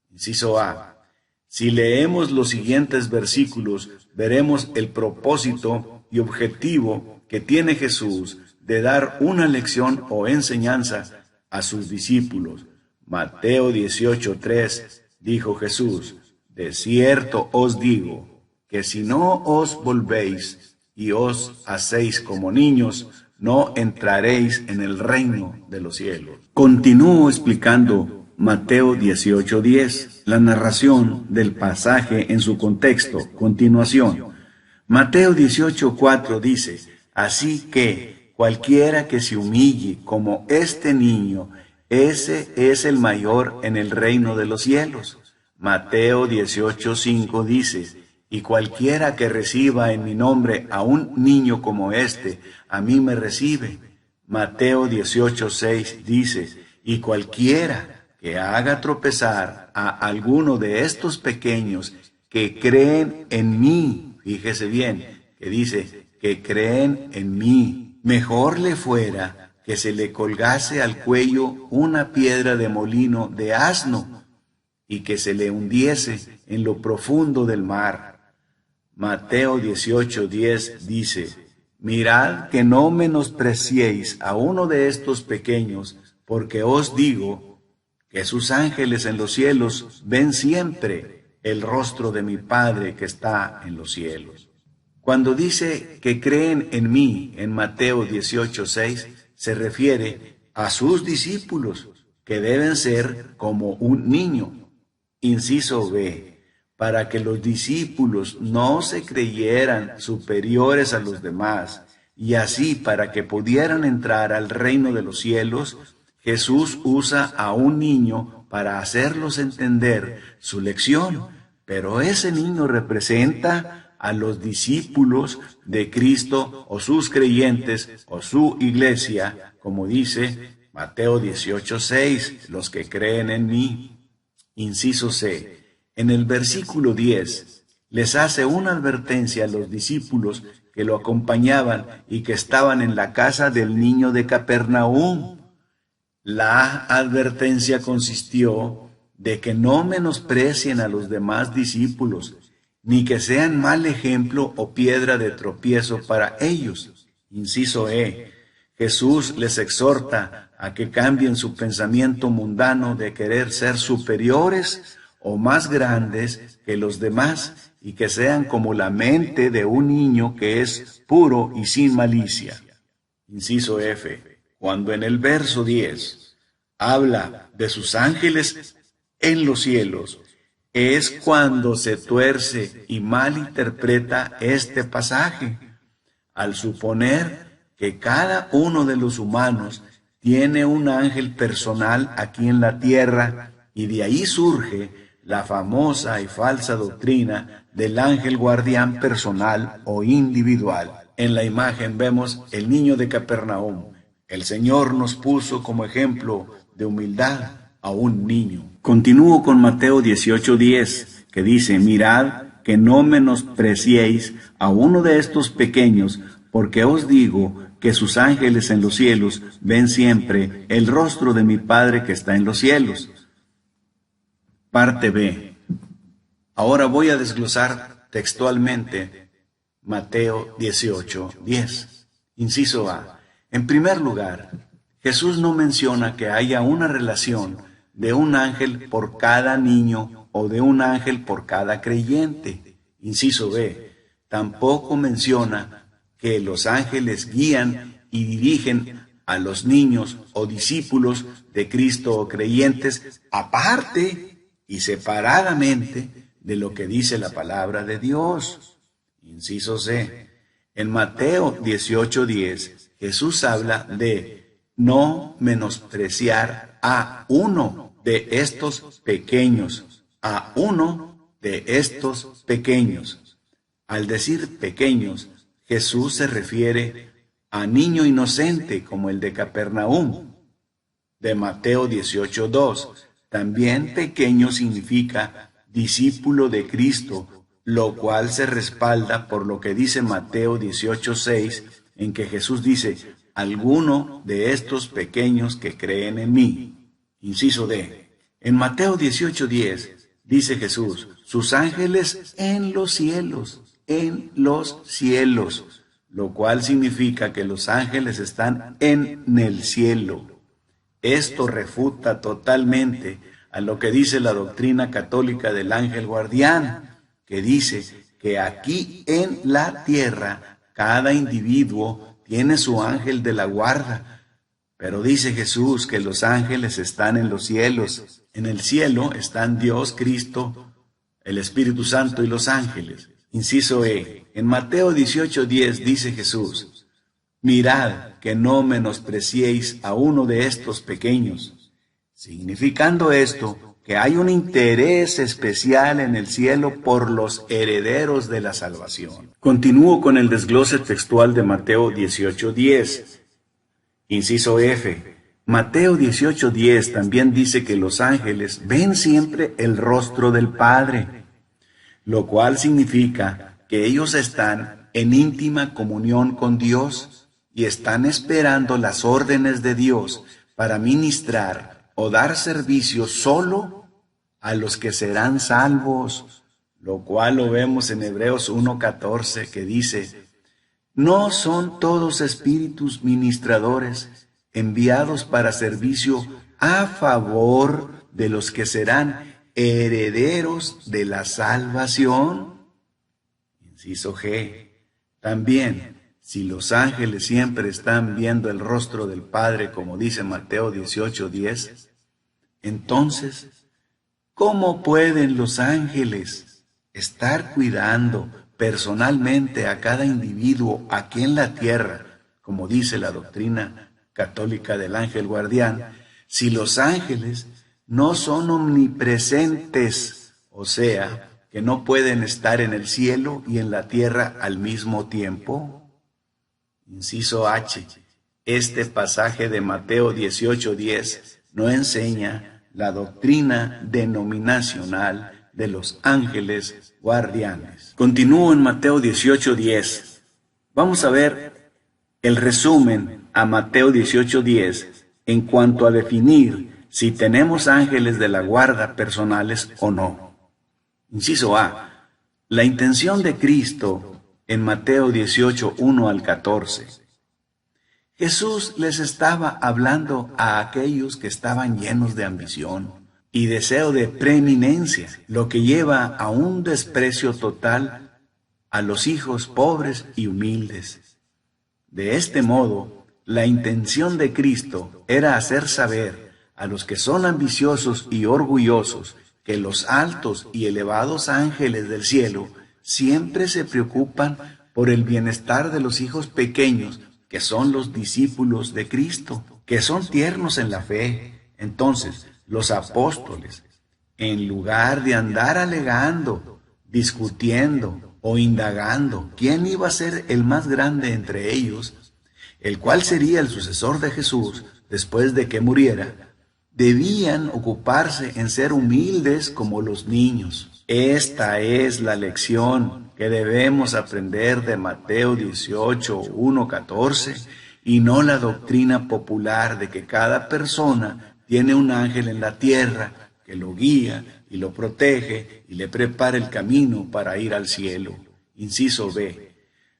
Inciso A. Si leemos los siguientes versículos, veremos el propósito y objetivo que tiene Jesús de dar una lección o enseñanza a sus discípulos. Mateo 18:3 dijo Jesús, de cierto os digo, que si no os volvéis y os hacéis como niños, no entraréis en el reino de los cielos. Continúo explicando Mateo 18:10, la narración del pasaje en su contexto. Continuación, Mateo 18:4 dice, así que cualquiera que se humille como este niño, ese es el mayor en el reino de los cielos. Mateo 18:5 dice, y cualquiera que reciba en mi nombre a un niño como este, a mí me recibe. Mateo 18:6 dice, y cualquiera que haga tropezar a alguno de estos pequeños que creen en mí, fíjese bien, que dice que creen en mí, mejor le fuera que se le colgase al cuello una piedra de molino de asno y que se le hundiese en lo profundo del mar. Mateo 18:10 dice, mirad que no menospreciéis a uno de estos pequeños, porque os digo que sus ángeles en los cielos ven siempre el rostro de mi Padre que está en los cielos. Cuando dice que creen en mí en Mateo 18:6, se refiere a sus discípulos, que deben ser como un niño. Inciso B. Para que los discípulos no se creyeran superiores a los demás, y así para que pudieran entrar al reino de los cielos, Jesús usa a un niño para hacerlos entender su lección, pero ese niño representa a los discípulos de Cristo o sus creyentes o su iglesia, como dice Mateo 18:6, los que creen en mí. Inciso C. En el versículo 10 les hace una advertencia a los discípulos que lo acompañaban y que estaban en la casa del niño de Capernaum. La advertencia consistió de que no menosprecien a los demás discípulos, ni que sean mal ejemplo o piedra de tropiezo para ellos. Inciso E. Jesús les exhorta a que cambien su pensamiento mundano de querer ser superiores o más grandes que los demás y que sean como la mente de un niño que es puro y sin malicia. Inciso F. Cuando en el verso 10 habla de sus ángeles en los cielos, es cuando se tuerce y malinterpreta este pasaje, al suponer que cada uno de los humanos tiene un ángel personal aquí en la tierra, y de ahí surge la famosa y falsa doctrina del ángel guardián personal o individual. En la imagen vemos el niño de Capernaum. El Señor nos puso como ejemplo de humildad a un niño. Continúo con Mateo 18:10, que dice, mirad que no menospreciéis a uno de estos pequeños, porque os digo que sus ángeles en los cielos ven siempre el rostro de mi Padre que está en los cielos. Parte B. Ahora voy a desglosar textualmente Mateo 18:10. Inciso A. En primer lugar, Jesús no menciona que haya una relación de un ángel por cada niño o de un ángel por cada creyente. Inciso B. Tampoco menciona que los ángeles guían y dirigen a los niños o discípulos de Cristo o creyentes aparte y separadamente de lo que dice la palabra de Dios. Inciso C. En Mateo 18:10, Jesús habla de no menospreciar a uno de estos pequeños, a uno de estos pequeños. Al decir pequeños, Jesús se refiere a niño inocente como el de Capernaum, de Mateo 18:2. También pequeño significa discípulo de Cristo, lo cual se respalda por lo que dice Mateo 18:6, en que Jesús dice, alguno de estos pequeños que creen en mí. Inciso D. En Mateo 18:10 dice Jesús, sus ángeles en los cielos, lo cual significa que los ángeles están en el cielo. Esto refuta totalmente a lo que dice la doctrina católica del ángel guardián, que dice que aquí en la tierra cada individuo tiene su ángel de la guarda. Pero dice Jesús que los ángeles están en los cielos. En el cielo están Dios, Cristo, el Espíritu Santo y los ángeles. Inciso E. En Mateo 18:10 dice Jesús: mirad que no menospreciéis a uno de estos pequeños, significando esto que hay un interés especial en el cielo por los herederos de la salvación. Continúo con el desglose textual de Mateo 18:10. Inciso F. Mateo 18:10 también dice que los ángeles ven siempre el rostro del Padre, lo cual significa que ellos están en íntima comunión con Dios y están esperando las órdenes de Dios para ministrar o dar servicio solo a los que serán salvos, lo cual lo vemos en Hebreos 1:14, que dice: no son todos espíritus ministradores enviados para servicio a favor de los que serán herederos de la salvación. Inciso G. También, si los ángeles siempre están viendo el rostro del Padre, como dice Mateo 18:10, entonces, ¿cómo pueden los ángeles estar cuidando personalmente a cada individuo aquí en la tierra, como dice la doctrina católica del ángel guardián, si los ángeles no son omnipresentes, o sea, que no pueden estar en el cielo y en la tierra al mismo tiempo? Inciso H. Este pasaje de Mateo 18:10 no enseña la doctrina denominacional de los ángeles guardianes. Continúo en Mateo 18:10. Vamos a ver el resumen a Mateo 18:10 en cuanto a definir si tenemos ángeles de la guarda personales o no. Inciso A. La intención de Cristo en Mateo 18:1 al 14. Jesús les estaba hablando a aquellos que estaban llenos de ambición y deseo de preeminencia, lo que lleva a un desprecio total a los hijos pobres y humildes. De este modo, la intención de Cristo era hacer saber a los que son ambiciosos y orgullosos que los altos y elevados ángeles del cielo siempre se preocupan por el bienestar de los hijos pequeños, que son los discípulos de Cristo, que son tiernos en la fe. Entonces, los apóstoles, en lugar de andar alegando, discutiendo o indagando quién iba a ser el más grande entre ellos, el cual sería el sucesor de Jesús después de que muriera, debían ocuparse en ser humildes como los niños. Esta es la lección que debemos aprender de Mateo 18:1-14 y no la doctrina popular de que cada persona tiene un ángel en la tierra que lo guía y lo protege y le prepara el camino para ir al cielo. Inciso B.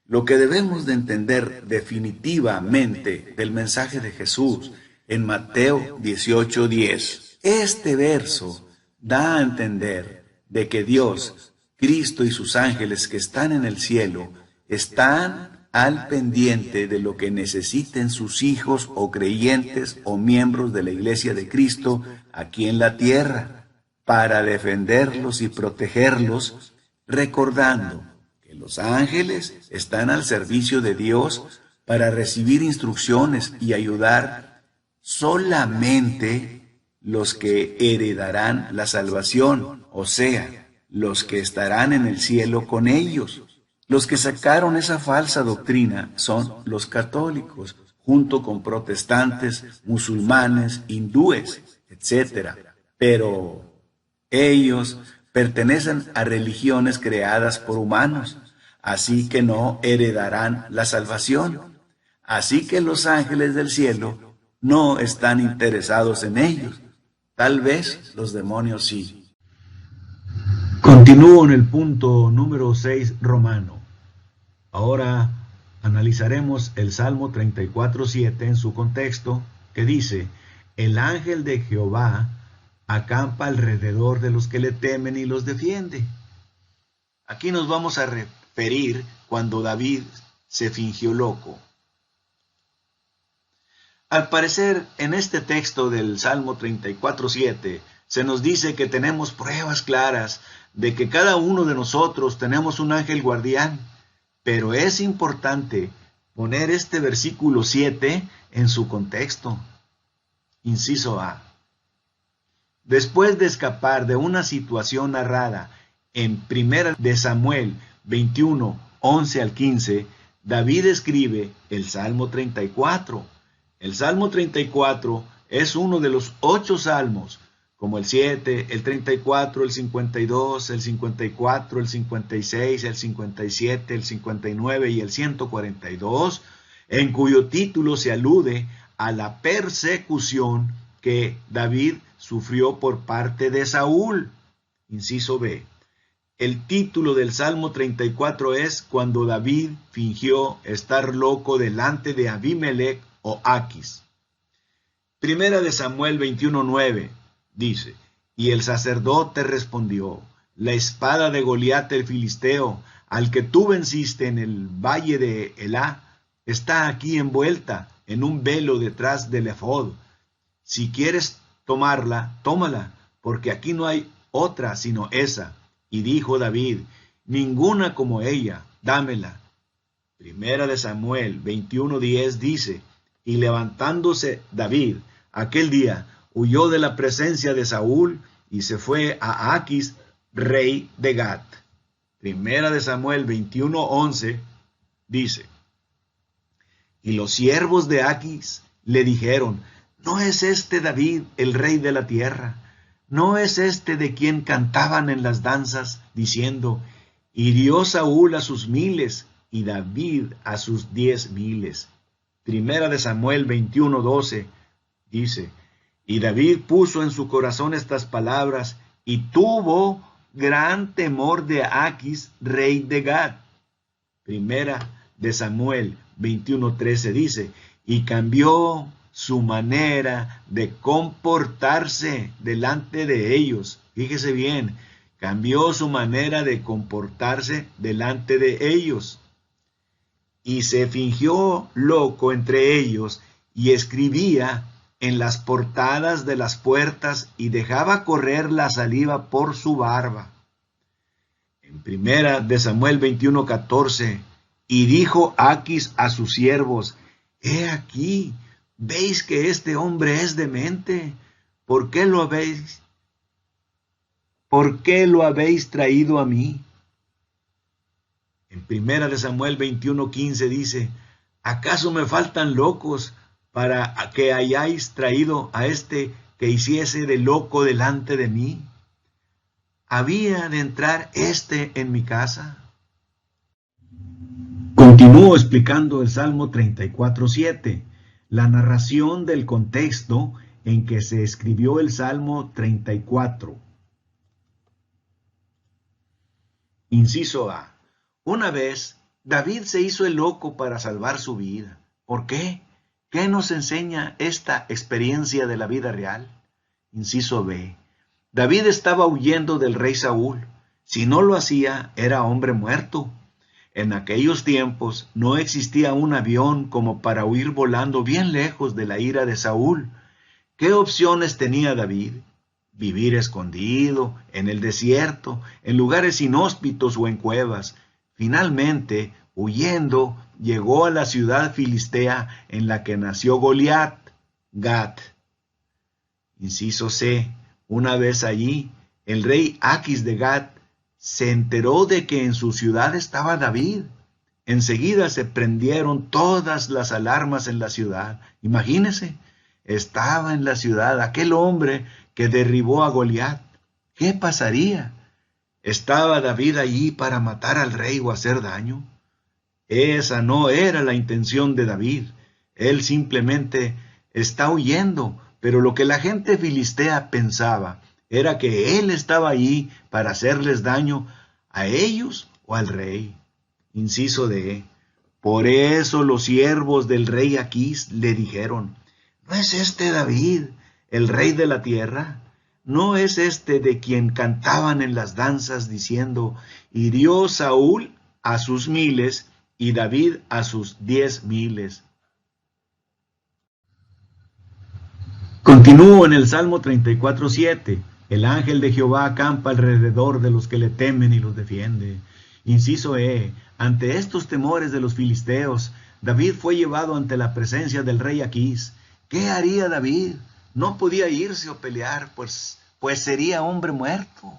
Lo que debemos de entender definitivamente del mensaje de Jesús en Mateo 18:10. Este verso da a entender de que Dios, Cristo y sus ángeles que están en el cielo están al pendiente de lo que necesiten sus hijos o creyentes o miembros de la Iglesia de Cristo aquí en la tierra, para defenderlos y protegerlos, recordando que los ángeles están al servicio de Dios para recibir instrucciones y ayudar solamente los que heredarán la salvación, o sea, los que estarán en el cielo con ellos. Los que sacaron esa falsa doctrina son los católicos, junto con protestantes, musulmanes, hindúes, etc. Pero ellos pertenecen a religiones creadas por humanos, así que no heredarán la salvación. Así que los ángeles del cielo no están interesados en ellos. Tal vez los demonios sí. Continúo en el punto número 6 romano. Ahora analizaremos el Salmo 34:7 en su contexto, que dice: el ángel de Jehová acampa alrededor de los que le temen y los defiende. Aquí nos vamos a referir cuando David se fingió loco. Al parecer, en este texto del Salmo 34:7, se nos dice que tenemos pruebas claras de que cada uno de nosotros tenemos un ángel guardián, pero es importante poner este versículo 7 en su contexto. Inciso A. Después de escapar de una situación narrada en 1 de Samuel 21, 11 al 15, David escribe el Salmo 34. El Salmo 34 es uno de los 8 salmos, como el 7, el 34, el 52, el 54, el 56, el 57, el 59 y el 142, en cuyo título se alude a la persecución que David sufrió por parte de Saúl. Inciso B. El título del Salmo 34 es Cuando David fingió estar loco delante de Abimelech o Aquis. Primera de Samuel 21:9 dice, y el sacerdote respondió, la espada de Goliat el filisteo, al que tú venciste en el valle de Elá, está aquí envuelta en un velo detrás del efod. Si quieres tomarla, tómala, porque aquí no hay otra sino esa. Y dijo David, ninguna como ella, dámela. Primera de Samuel 21:10 dice, y levantándose David aquel día, huyó de la presencia de Saúl y se fue a Aquis, rey de Gat. Primera de Samuel 21:11 dice, y los siervos de Aquis le dijeron, ¿no es este David el rey de la tierra? ¿No es este de quien cantaban en las danzas, diciendo, hirió Saúl a sus 1000 y David a sus 10,000? Primera de Samuel 21:12 dice, y David puso en su corazón estas palabras, y tuvo gran temor de Aquis, rey de Gat. Primera de Samuel 21:13 dice, y cambió su manera de comportarse delante de ellos. Fíjese bien, cambió su manera de comportarse delante de ellos. Y se fingió loco entre ellos y escribía en las portadas de las puertas y dejaba correr la saliva por su barba. En primera de Samuel 21:14, y dijo Aquis a sus siervos, he aquí, ¿veis que este hombre es demente? ¿Por qué lo habéis traído a mí? En primera de Samuel 21:15 dice, ¿acaso me faltan locos para que hayáis traído a este que hiciese de loco delante de mí? ¿Había de entrar este en mi casa? Continúo explicando el Salmo 34:7, la narración del contexto en que se escribió el Salmo 34. Inciso A. Una vez, David se hizo el loco para salvar su vida. ¿Por qué? ¿Qué nos enseña esta experiencia de la vida real? Inciso B. David estaba huyendo del rey Saúl. Si no lo hacía, era hombre muerto. En aquellos tiempos no existía un avión como para huir volando bien lejos de la ira de Saúl. ¿Qué opciones tenía David? Vivir escondido, en el desierto, en lugares inhóspitos o en cuevas. Finalmente, huyendo, llegó a la ciudad filistea en la que nació Goliat, Gat. Inciso C. Una vez allí, el rey Aquis de Gat se enteró de que en su ciudad estaba David. Enseguida se prendieron todas las alarmas en la ciudad. Imagínese, estaba en la ciudad aquel hombre que derribó a Goliat. ¿Qué pasaría? ¿Estaba David allí para matar al rey o hacer daño? Esa no era la intención de David. Él simplemente está huyendo, pero lo que la gente filistea pensaba era que él estaba allí para hacerles daño a ellos o al rey. Inciso D. Por eso los siervos del rey Aquis le dijeron, ¿no es este David, el rey de la tierra? ¿No es este de quien cantaban en las danzas diciendo, hirió Saúl a sus 1000 y David a sus 10,000? Continúo en el Salmo 34:7. El ángel de Jehová acampa alrededor de los que le temen y los defiende. Inciso E. Ante estos temores de los filisteos, David fue llevado ante la presencia del rey Aquís. ¿Qué haría David? No podía irse o pelear, pues sería hombre muerto.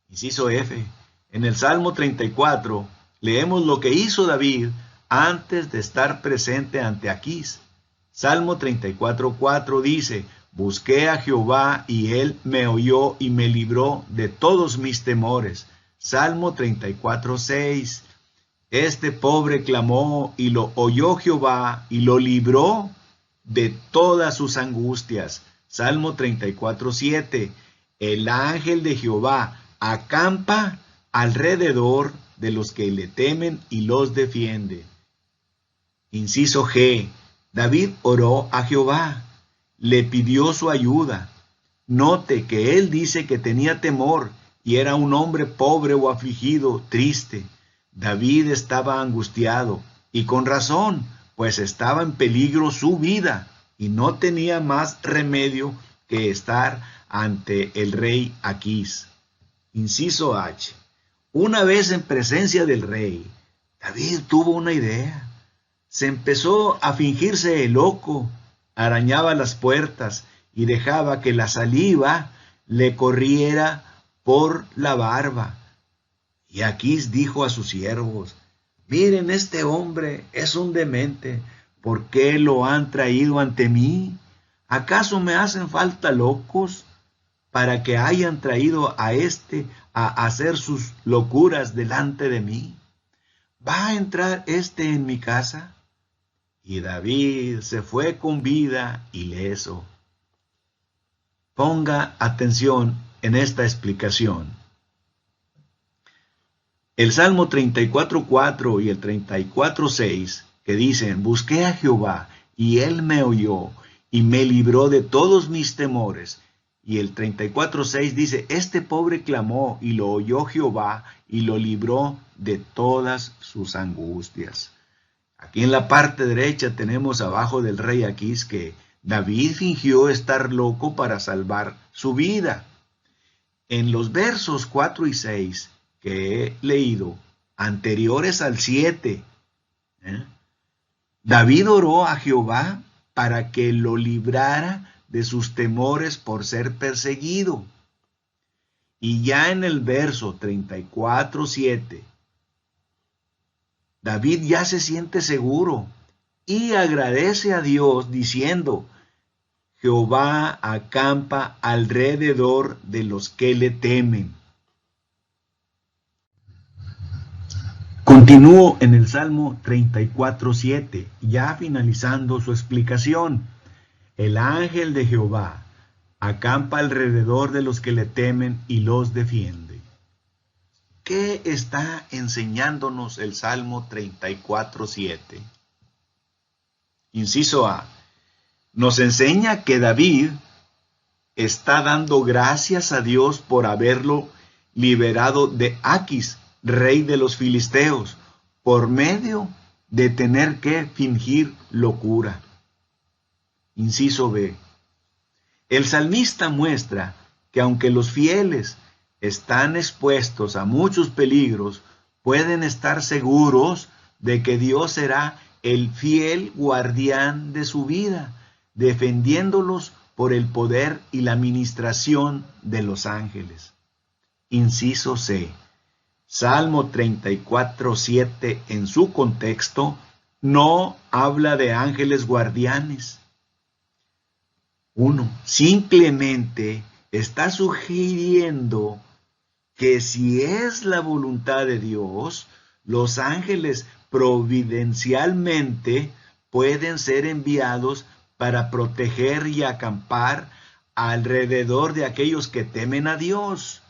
Inciso F. En el Salmo 34 leemos lo que hizo David antes de estar presente ante Aquís. Salmo 34:4 dice: busqué a Jehová y él me oyó y me libró de todos mis temores. Salmo 34:6. Este pobre clamó y lo oyó Jehová y lo libró de todas sus angustias. Salmo 34:7. El ángel de Jehová acampa alrededor de los que le temen y los defiende. Inciso G. David oró a Jehová, le pidió su ayuda. Note que él dice que tenía temor y era un hombre pobre o afligido, triste. David estaba angustiado y con razón, pues estaba en peligro su vida y no tenía más remedio que estar ante el rey Aquís. Inciso H. Una vez en presencia del rey, David tuvo una idea. Se empezó a fingirse loco, arañaba las puertas y dejaba que la saliva le corriera por la barba. Y Aquís dijo a sus siervos: miren, este hombre es un demente. ¿Por qué lo han traído ante mí? ¿Acaso me hacen falta locos para que hayan traído a este a hacer sus locuras delante de mí? ¿Va a entrar este en mi casa? Y David se fue con vida ileso. Ponga atención en esta explicación. El Salmo 34:4 y el 34:6, que dicen: busqué a Jehová y él me oyó y me libró de todos mis temores. Y el 34:6 dice: este pobre clamó y lo oyó Jehová y lo libró de todas sus angustias. Aquí en la parte derecha tenemos abajo del rey Aquís que David fingió estar loco para salvar su vida. En los versos 4 y 6 que he leído, anteriores al 7, David oró a Jehová para que lo librara de sus temores por ser perseguido. Y ya en el verso 34:7, David ya se siente seguro y agradece a Dios diciendo: Jehová acampa alrededor de los que le temen. Continúo en el Salmo 34:7, ya finalizando su explicación. El ángel de Jehová acampa alrededor de los que le temen y los defiende. ¿Qué está enseñándonos el Salmo 34:7? Inciso A. Nos enseña que David está dando gracias a Dios por haberlo liberado de Aquís, rey de los filisteos, por medio de tener que fingir locura. Inciso B. El salmista muestra que aunque los fieles están expuestos a muchos peligros, pueden estar seguros de que Dios será el fiel guardián de su vida, defendiéndolos por el poder y la ministración de los ángeles. Inciso C. Salmo 34:7 en su contexto no habla de ángeles guardianes. 1. Simplemente está sugiriendo que si es la voluntad de Dios, los ángeles providencialmente pueden ser enviados para proteger y acampar alrededor de aquellos que temen a Dios.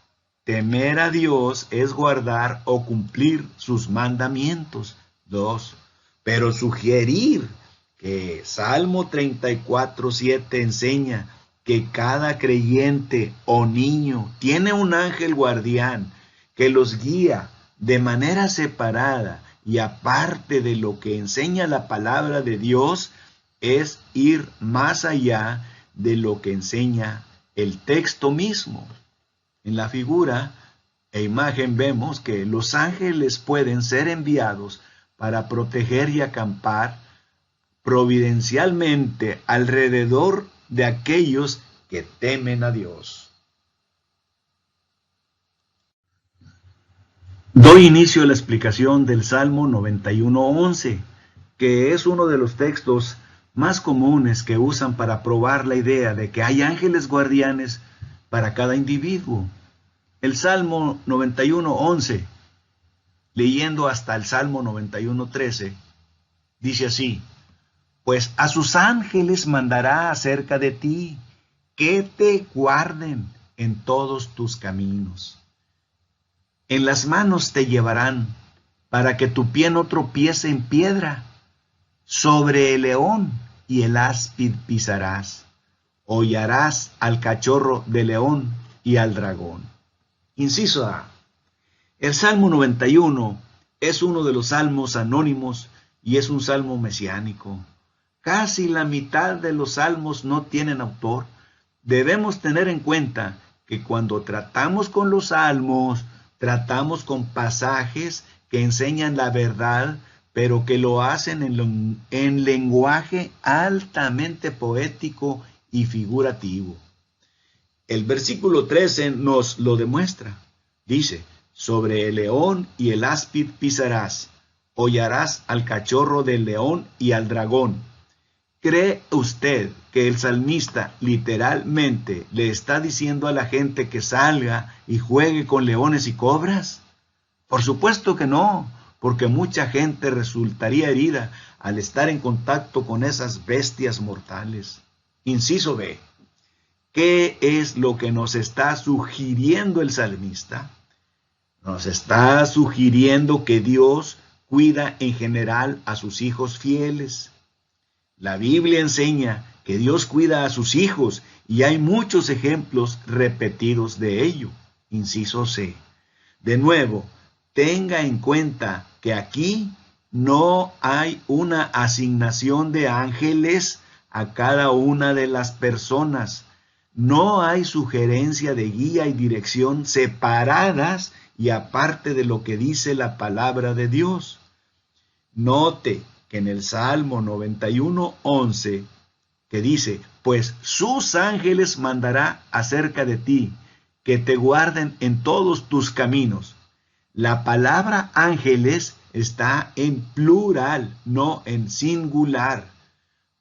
Temer a Dios es guardar o cumplir sus mandamientos. 2. Pero sugerir que Salmo 34:7 enseña que cada creyente o niño tiene un ángel guardián que los guía de manera separada y aparte de lo que enseña la palabra de Dios, es ir más allá de lo que enseña el texto mismo. En la figura e imagen vemos que los ángeles pueden ser enviados para proteger y acampar providencialmente alrededor de aquellos que temen a Dios. Doy inicio a la explicación del Salmo 91:11, que es uno de los textos más comunes que usan para probar la idea de que hay ángeles guardianes para cada individuo. El Salmo 91:11, leyendo hasta el Salmo 91:13, dice así: pues a sus ángeles mandará acerca de ti, que te guarden en todos tus caminos. En las manos te llevarán, para que tu pie no tropiece en piedra. Sobre el león y el áspid pisarás. Hollarás al cachorro de león y al dragón. Inciso A. El Salmo 91 es uno de los salmos anónimos y es un salmo mesiánico. Casi la mitad de los salmos no tienen autor. Debemos tener en cuenta que cuando tratamos con los salmos, tratamos con pasajes que enseñan la verdad, pero que lo hacen en lenguaje altamente poético y figurativo. El versículo 13 nos lo demuestra. Dice: sobre el león y el áspid pisarás, hollarás al cachorro del león y al dragón. ¿Cree usted que el salmista literalmente le está diciendo a la gente que salga y juegue con leones y cobras? Por supuesto que no, porque mucha gente resultaría herida al estar en contacto con esas bestias mortales. Inciso B. ¿Qué es lo que nos está sugiriendo el salmista? Nos está sugiriendo que Dios cuida en general a sus hijos fieles. La Biblia enseña que Dios cuida a sus hijos y hay muchos ejemplos repetidos de ello. Inciso C. De nuevo, tenga en cuenta que aquí no hay una asignación de ángeles a cada una de las personas. No hay sugerencia de guía y dirección separadas y aparte de lo que dice la palabra de Dios. Note que en el Salmo 91:11, que dice: pues sus ángeles mandará acerca de ti, que te guarden en todos tus caminos. La palabra ángeles está en plural, no en singular.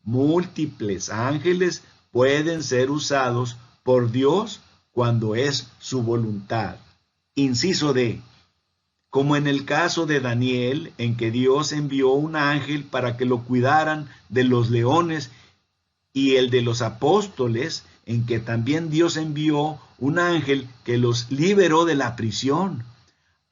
Múltiples ángeles pueden ser usados por Dios cuando es su voluntad. Inciso D. Como en el caso de Daniel, en que Dios envió un ángel para que lo cuidaran de los leones, y el de los apóstoles, en que también Dios envió un ángel que los liberó de la prisión.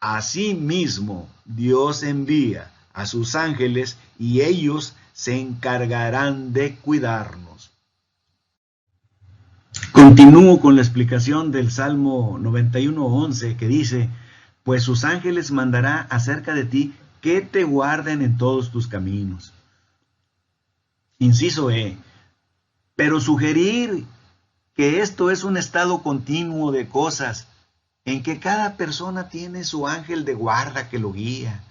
Asimismo, Dios envía a sus ángeles y ellos se encargarán de cuidarnos. Continúo con la explicación del Salmo 91:11, que dice: pues sus ángeles mandará acerca de ti, que te guarden en todos tus caminos. Inciso E. Pero sugerir que esto es un estado continuo de cosas, en que cada persona tiene su ángel de guarda que lo guía,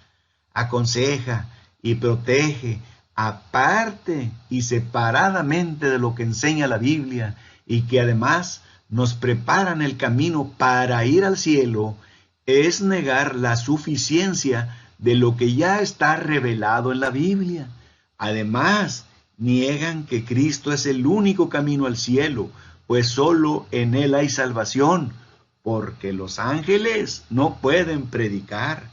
aconseja y protege, aparte y separadamente de lo que enseña la Biblia, y que además nos preparan el camino para ir al cielo, es negar la suficiencia de lo que ya está revelado en la Biblia. Además, niegan que Cristo es el único camino al cielo, pues solo en Él hay salvación, porque los ángeles no pueden predicar.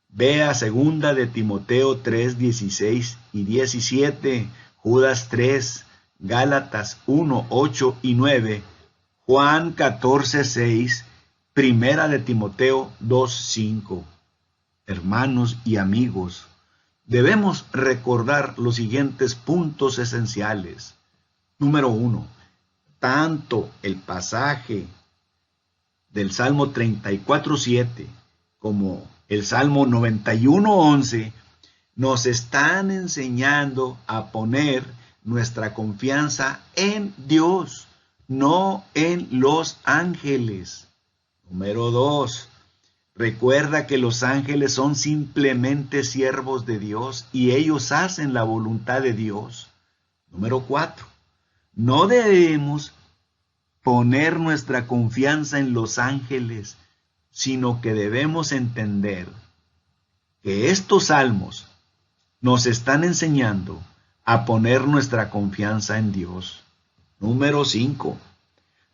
Vea 2 de Timoteo 3:16 y 17, Judas 3, Gálatas 1:8 y 9, Juan 14:6, Primera de Timoteo 2:5. Hermanos y amigos, debemos recordar los siguientes puntos esenciales. Número 1. Tanto el pasaje del Salmo 34:7 como el Salmo 91:11 nos están enseñando a poner nuestra confianza en Dios, no en los ángeles. Número 2. Recuerda que los ángeles son simplemente siervos de Dios y ellos hacen la voluntad de Dios. Número 4. No debemos poner nuestra confianza en los ángeles, sino que debemos entender que estos salmos nos están enseñando a poner nuestra confianza en Dios. Número 5.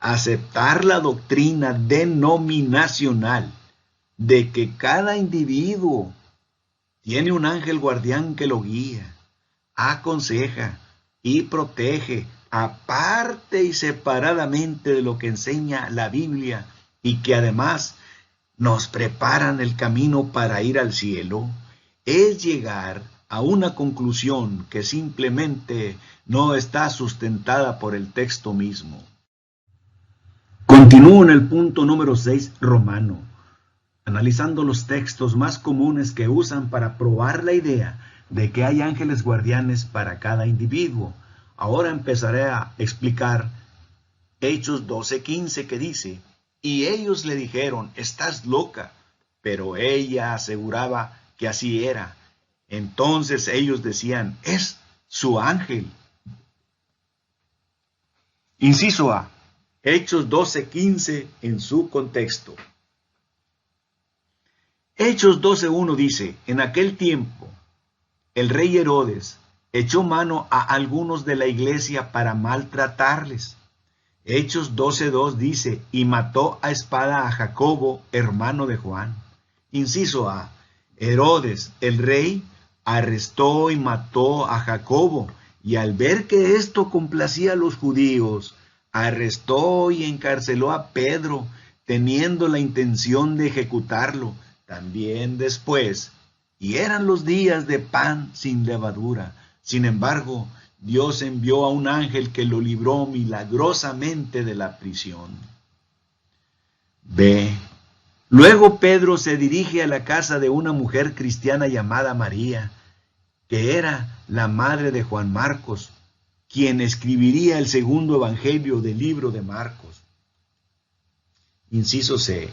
Aceptar la doctrina denominacional de que cada individuo tiene un ángel guardián que lo guía, aconseja y protege aparte y separadamente de lo que enseña la Biblia y que además nos preparan el camino para ir al cielo, es llegar a una conclusión que simplemente no está sustentada por el texto mismo. Continúo en el punto número 6, romano, analizando los textos más comunes que usan para probar la idea de que hay ángeles guardianes para cada individuo. Ahora empezaré a explicar Hechos 12:15 que dice, y ellos le dijeron, estás loca, pero ella aseguraba que así era. Entonces ellos decían, es su ángel. Inciso A, Hechos 12:15 en su contexto. Hechos 12:1 dice, en aquel tiempo, el rey Herodes echó mano a algunos de la iglesia para maltratarles. Hechos 12:2 dice, y mató a espada a Jacobo, hermano de Juan. Inciso A, Herodes, el rey, arrestó y mató a Jacobo, y al ver que esto complacía a los judíos, arrestó y encarceló a Pedro, teniendo la intención de ejecutarlo. También después, y eran los días de pan sin levadura. Sin embargo, Dios envió a un ángel que lo libró milagrosamente de la prisión. B. Luego Pedro se dirige a la casa de una mujer cristiana llamada María, que era la madre de Juan Marcos, quien escribiría el segundo evangelio del libro de Marcos. Inciso C.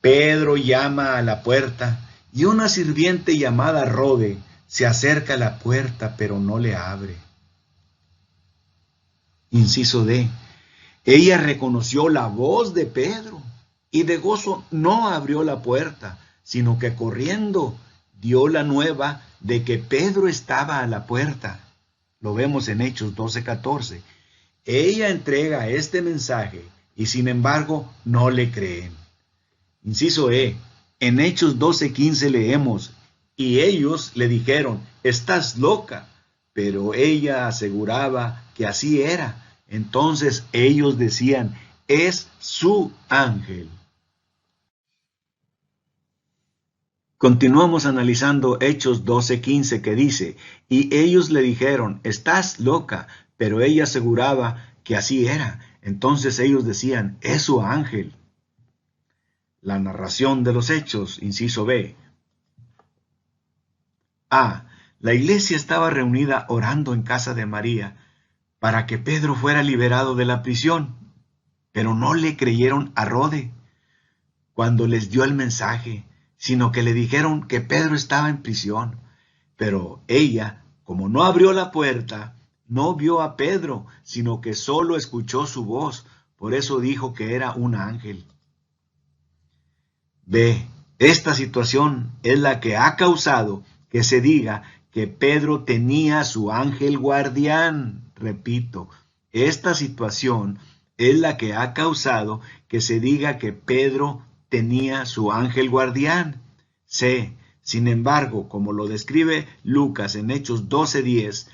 Pedro llama a la puerta y una sirviente llamada Rode se acerca a la puerta pero no le abre. Inciso D. Ella reconoció la voz de Pedro y de gozo no abrió la puerta, sino que corriendo dio la nueva de que Pedro estaba a la puerta. Lo vemos en Hechos 12:14. Ella entrega este mensaje y sin embargo no le creen. Inciso E. En Hechos 12:15 leemos, y ellos le dijeron, estás loca, pero ella aseguraba que así era. Entonces ellos decían, es su ángel. Continuamos analizando Hechos 12:15 que dice, y ellos le dijeron, estás loca, pero ella aseguraba que así era. Entonces ellos decían, es su ángel. La narración de los hechos, inciso B. A. La iglesia estaba reunida orando en casa de María para que Pedro fuera liberado de la prisión, pero no le creyeron a Rode cuando les dio el mensaje, sino que le dijeron que Pedro estaba en prisión. Pero ella, como no abrió la puerta, no vio a Pedro, sino que solo escuchó su voz. Por eso dijo que era un ángel. B. Esta situación es la que ha causado que se diga que Pedro tenía su ángel guardián. Repito, esta situación es la que ha causado que se diga que Pedro tenía su ángel guardián. C. Sin embargo, como lo describe Lucas en Hechos 12:10,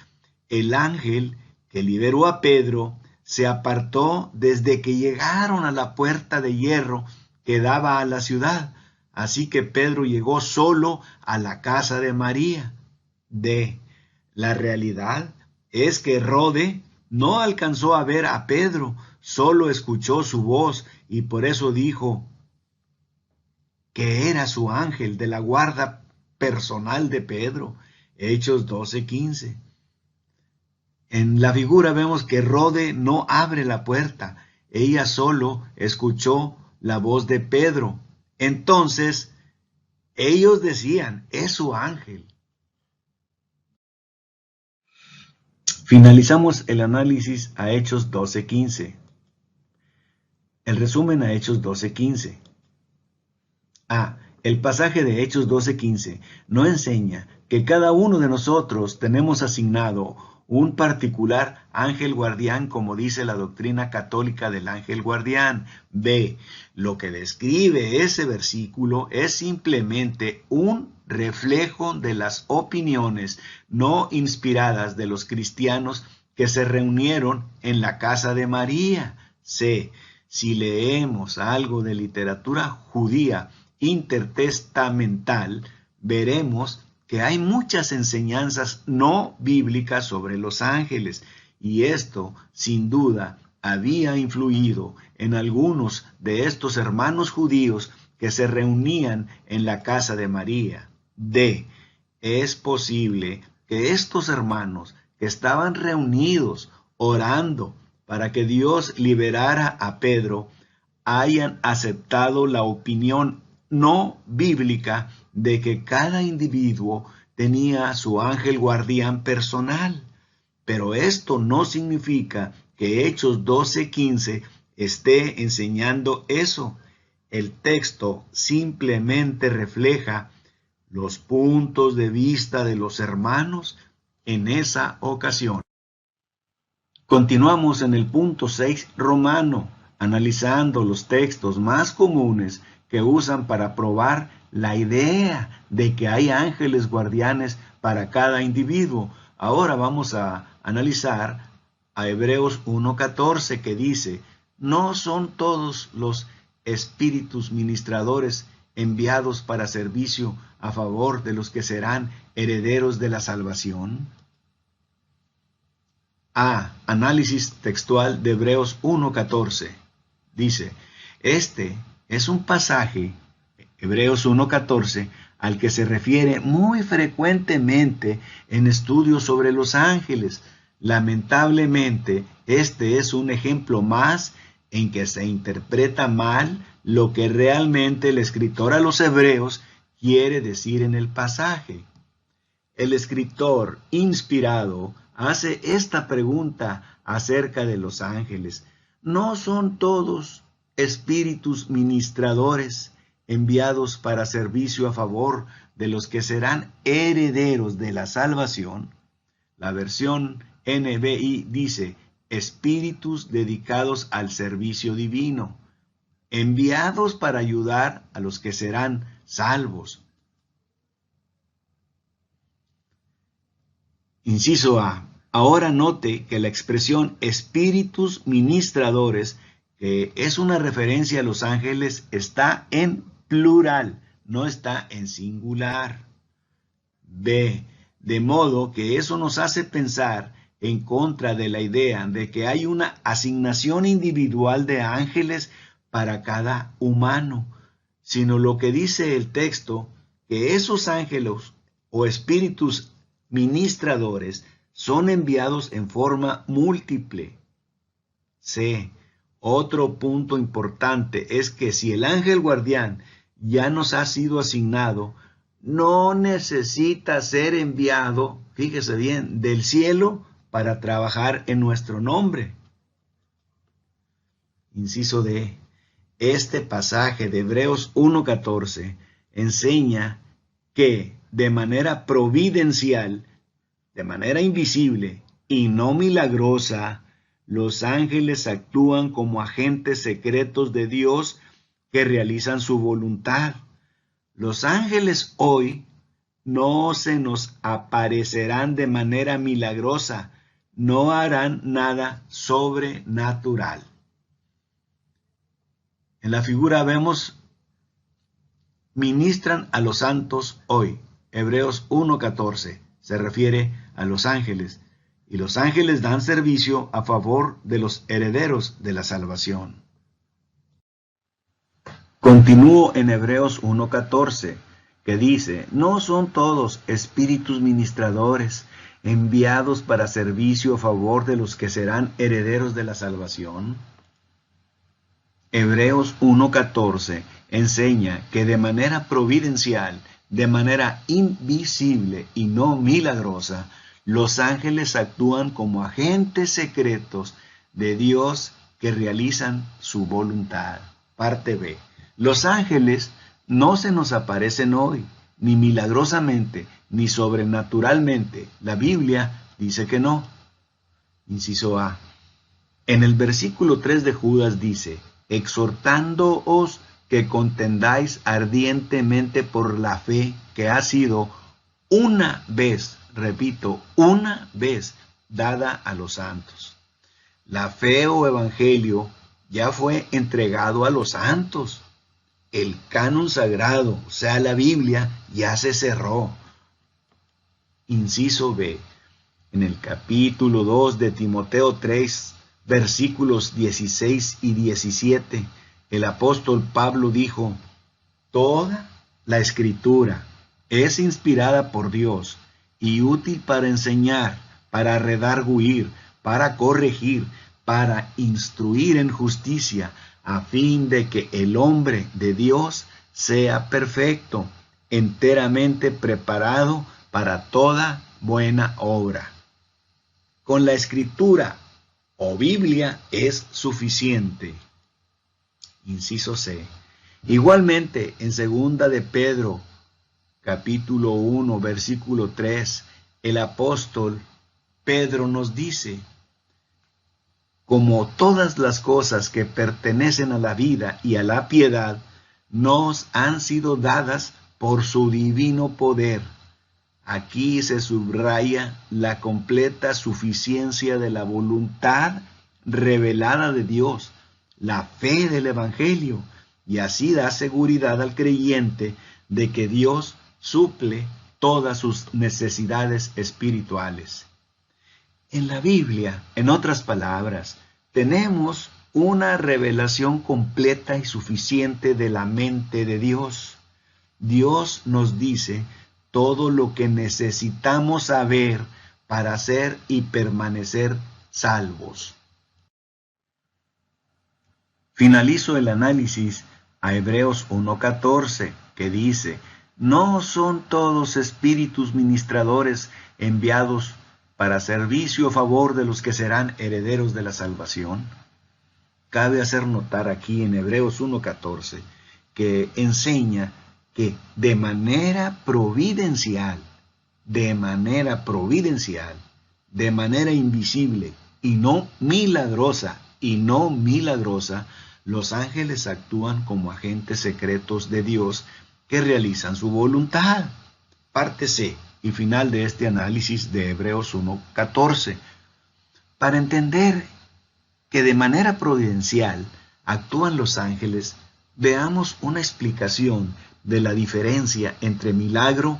el ángel que liberó a Pedro se apartó desde que llegaron a la puerta de hierro que daba a la ciudad. Así que Pedro llegó solo a la casa de María. D. La realidad es que Rode no alcanzó a ver a Pedro, solo escuchó su voz y por eso dijo que era su ángel de la guarda personal de Pedro. Hechos 12:15. En la figura vemos que Rode no abre la puerta. Ella solo escuchó la voz de Pedro. Entonces, ellos decían, es su ángel. Finalizamos el análisis a Hechos 12:15. El resumen a Hechos 12:15. El pasaje de Hechos 12:15 no enseña que cada uno de nosotros tenemos asignado un particular ángel guardián, como dice la doctrina católica del ángel guardián. B. Lo que describe ese versículo es simplemente un reflejo de las opiniones no inspiradas de los cristianos que se reunieron en la casa de María. C. Si leemos algo de literatura judía intertestamental, veremos que hay muchas enseñanzas no bíblicas sobre los ángeles, y esto, sin duda, había influido en algunos de estos hermanos judíos que se reunían en la casa de María. D. Es posible que estos hermanos que estaban reunidos orando para que Dios liberara a Pedro hayan aceptado la opinión no bíblica de que cada individuo tenía su ángel guardián personal. Pero esto no significa que Hechos 12:15 esté enseñando eso. El texto simplemente refleja los puntos de vista de los hermanos en esa ocasión. Continuamos en el punto 6 romano, analizando los textos más comunes que usan para probar la idea de que hay ángeles guardianes para cada individuo. Ahora vamos a analizar a Hebreos 1:14, que dice, ¿no son todos los espíritus ministradores enviados para servicio a favor de los que serán herederos de la salvación? Análisis textual de Hebreos 1:14. Dice, este es un pasaje, Hebreos 1:14, al que se refiere muy frecuentemente en estudios sobre los ángeles. Lamentablemente, este es un ejemplo más en que se interpreta mal lo que realmente el escritor a los hebreos quiere decir en el pasaje. El escritor inspirado hace esta pregunta acerca de los ángeles. ¿No son todos espíritus ministradores enviados para servicio a favor de los que serán herederos de la salvación? La versión NBI dice, espíritus dedicados al servicio divino, enviados para ayudar a los que serán salvos. Inciso A. Ahora note que la expresión espíritus ministradores, que es una referencia a los ángeles, está en plural, no está en singular. B. De modo que eso nos hace pensar en contra de la idea de que hay una asignación individual de ángeles para cada humano, sino lo que dice el texto, que esos ángeles o espíritus ministradores son enviados en forma múltiple. C. Otro punto importante es que si el ángel guardián ya nos ha sido asignado, no necesita ser enviado, fíjese bien, del cielo para trabajar en nuestro nombre. Inciso D. Este pasaje de Hebreos 1:14 enseña que de manera providencial, de manera invisible y no milagrosa, los ángeles actúan como agentes secretos de Dios que realizan su voluntad. Los ángeles hoy no se nos aparecerán de manera milagrosa, no harán nada sobrenatural. En la figura vemos, ministran a los santos hoy. Hebreos 1:14 se refiere a los ángeles, y los ángeles dan servicio a favor de los herederos de la salvación. Continúo en Hebreos 1:14, que dice, no son todos espíritus ministradores enviados para servicio a favor de los que serán herederos de la salvación? Hebreos 1:14 enseña que de manera providencial, de manera invisible y no milagrosa, los ángeles actúan como agentes secretos de Dios que realizan su voluntad. Parte B. Los ángeles no se nos aparecen hoy, ni milagrosamente, ni sobrenaturalmente. La Biblia dice que no. Inciso A. En el versículo 3 de Judas dice: exhortándoos que contendáis ardientemente por la fe que ha sido una vez, repito, una vez dada a los santos. La fe o evangelio ya fue entregado a los santos. El canon sagrado, o sea, la Biblia, ya se cerró. Inciso B. En el capítulo 2 de Timoteo 3, versículos 16 y 17, el apóstol Pablo dijo: toda la escritura es inspirada por Dios y útil para enseñar, para redarguir, para corregir, para instruir en justicia, a fin de que el hombre de Dios sea perfecto, enteramente preparado para toda buena obra. Con la escritura o Biblia es suficiente. Inciso C. Igualmente, en 2 de Pedro, capítulo 1, versículo 3, el apóstol Pedro nos dice: como todas las cosas que pertenecen a la vida y a la piedad nos han sido dadas por su divino poder. Aquí se subraya la completa suficiencia de la voluntad revelada de Dios, la fe del Evangelio, y así da seguridad al creyente de que Dios suple todas sus necesidades espirituales. En la Biblia, en otras palabras, tenemos una revelación completa y suficiente de la mente de Dios. Dios nos dice todo lo que necesitamos saber para ser y permanecer salvos. Finalizo el análisis a Hebreos 1:14, que dice: ¿no son todos espíritus ministradores enviados para servicio a favor de los que serán herederos de la salvación? Cabe hacer notar aquí en Hebreos 1:14 que enseña que de manera providencial, de manera invisible y no milagrosa, los ángeles actúan como agentes secretos de Dios que realizan su voluntad. Parte C y final de este análisis de Hebreos 1:14. Para entender que de manera providencial actúan los ángeles, veamos una explicación de la diferencia entre milagro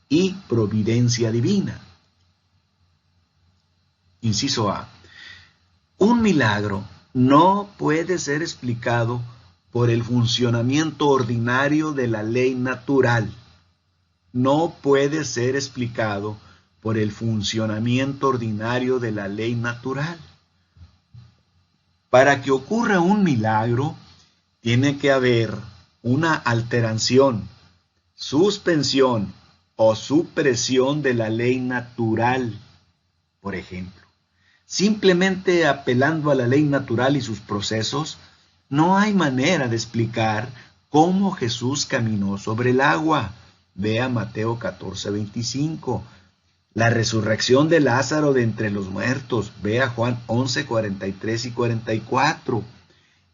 y providencia divina. Inciso A. Un milagro no puede ser explicado por el funcionamiento ordinario de la ley natural. No puede ser explicado por el funcionamiento ordinario de la ley natural. Para que ocurra un milagro, tiene que haber una alteración, suspensión o supresión de la ley natural. Por ejemplo, simplemente apelando a la ley natural y sus procesos, no hay manera de explicar cómo Jesús caminó sobre el agua. Vea Mateo 14:25. La resurrección de Lázaro de entre los muertos. Vea Juan 11:43 y 44.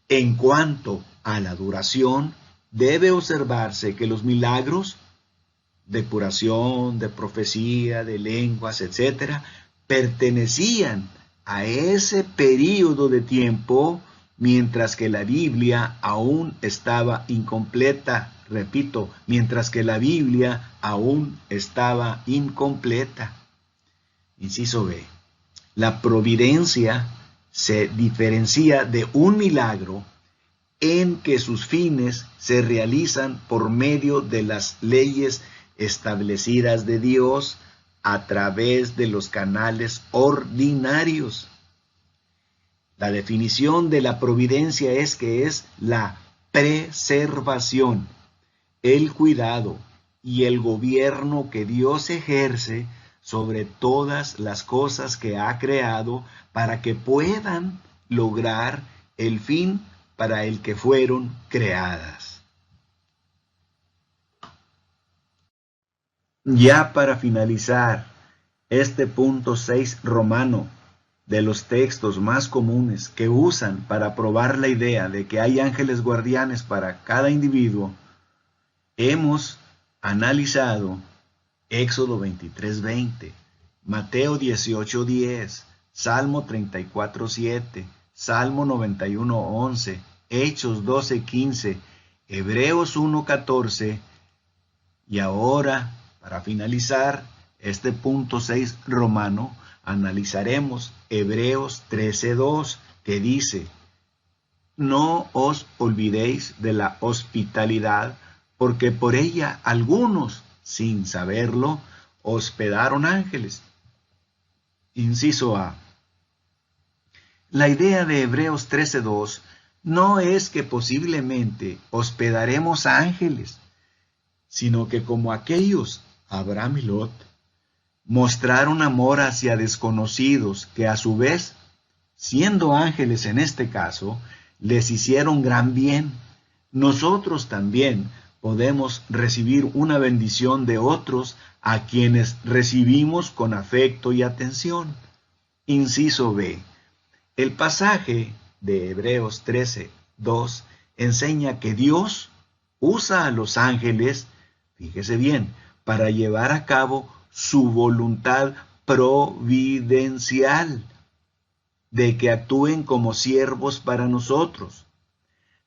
En cuanto a la duración, debe observarse que los milagros de curación, de profecía, de lenguas, etc., pertenecían a ese período de tiempo, mientras que la Biblia aún estaba incompleta. Repito, mientras que la Biblia aún estaba incompleta. Inciso B. La providencia se diferencia de un milagro en que sus fines se realizan por medio de las leyes establecidas de Dios a través de los canales ordinarios. La definición de la providencia es que es la preservación, el cuidado y el gobierno que Dios ejerce sobre todas las cosas que ha creado para que puedan lograr el fin para el que fueron creadas. Ya para finalizar, este punto 6 romano, de los textos más comunes que usan para probar la idea de que hay ángeles guardianes para cada individuo, hemos analizado Éxodo 23:20, Mateo 18:10, Salmo 34:7, Salmo 91:11, Hechos 12:15, Hebreos 1:14 y ahora, para finalizar este punto 6 romano, analizaremos Hebreos 13:2, que dice: no os olvidéis de la hospitalidad, porque por ella algunos, sin saberlo, hospedaron ángeles. Inciso A. La idea de Hebreos 13:2 no es que posiblemente hospedaremos ángeles, sino que como aquellos, Abraham y Lot, mostraron amor hacia desconocidos que a su vez, siendo ángeles en este caso, les hicieron gran bien. Nosotros también podemos recibir una bendición de otros a quienes recibimos con afecto y atención. Inciso B. El pasaje de Hebreos 13:2 enseña que Dios usa a los ángeles, fíjese bien, para llevar a cabo su voluntad providencial de que actúen como siervos para nosotros.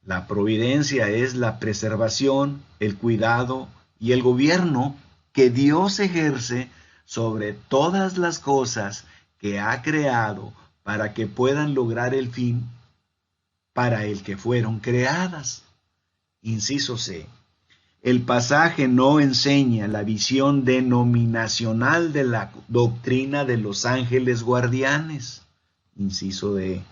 La providencia es la preservación, el cuidado y el gobierno que Dios ejerce sobre todas las cosas que ha creado para que puedan lograr el fin para el que fueron creadas. Inciso C. El pasaje no enseña la visión denominacional de la doctrina de los ángeles guardianes. Inciso D.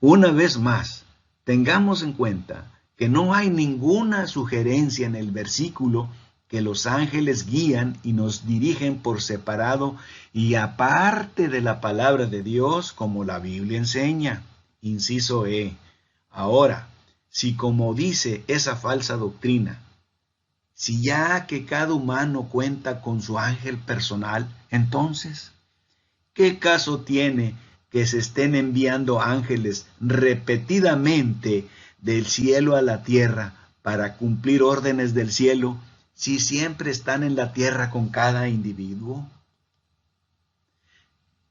Una vez más, tengamos en cuenta que no hay ninguna sugerencia en el versículo que los ángeles guían y nos dirigen por separado y aparte de la palabra de Dios como la Biblia enseña. Inciso E. Ahora, si como dice esa falsa doctrina, si ya que cada humano cuenta con su ángel personal, entonces, ¿qué caso tiene que se estén enviando ángeles repetidamente del cielo a la tierra para cumplir órdenes del cielo si siempre están en la tierra con cada individuo?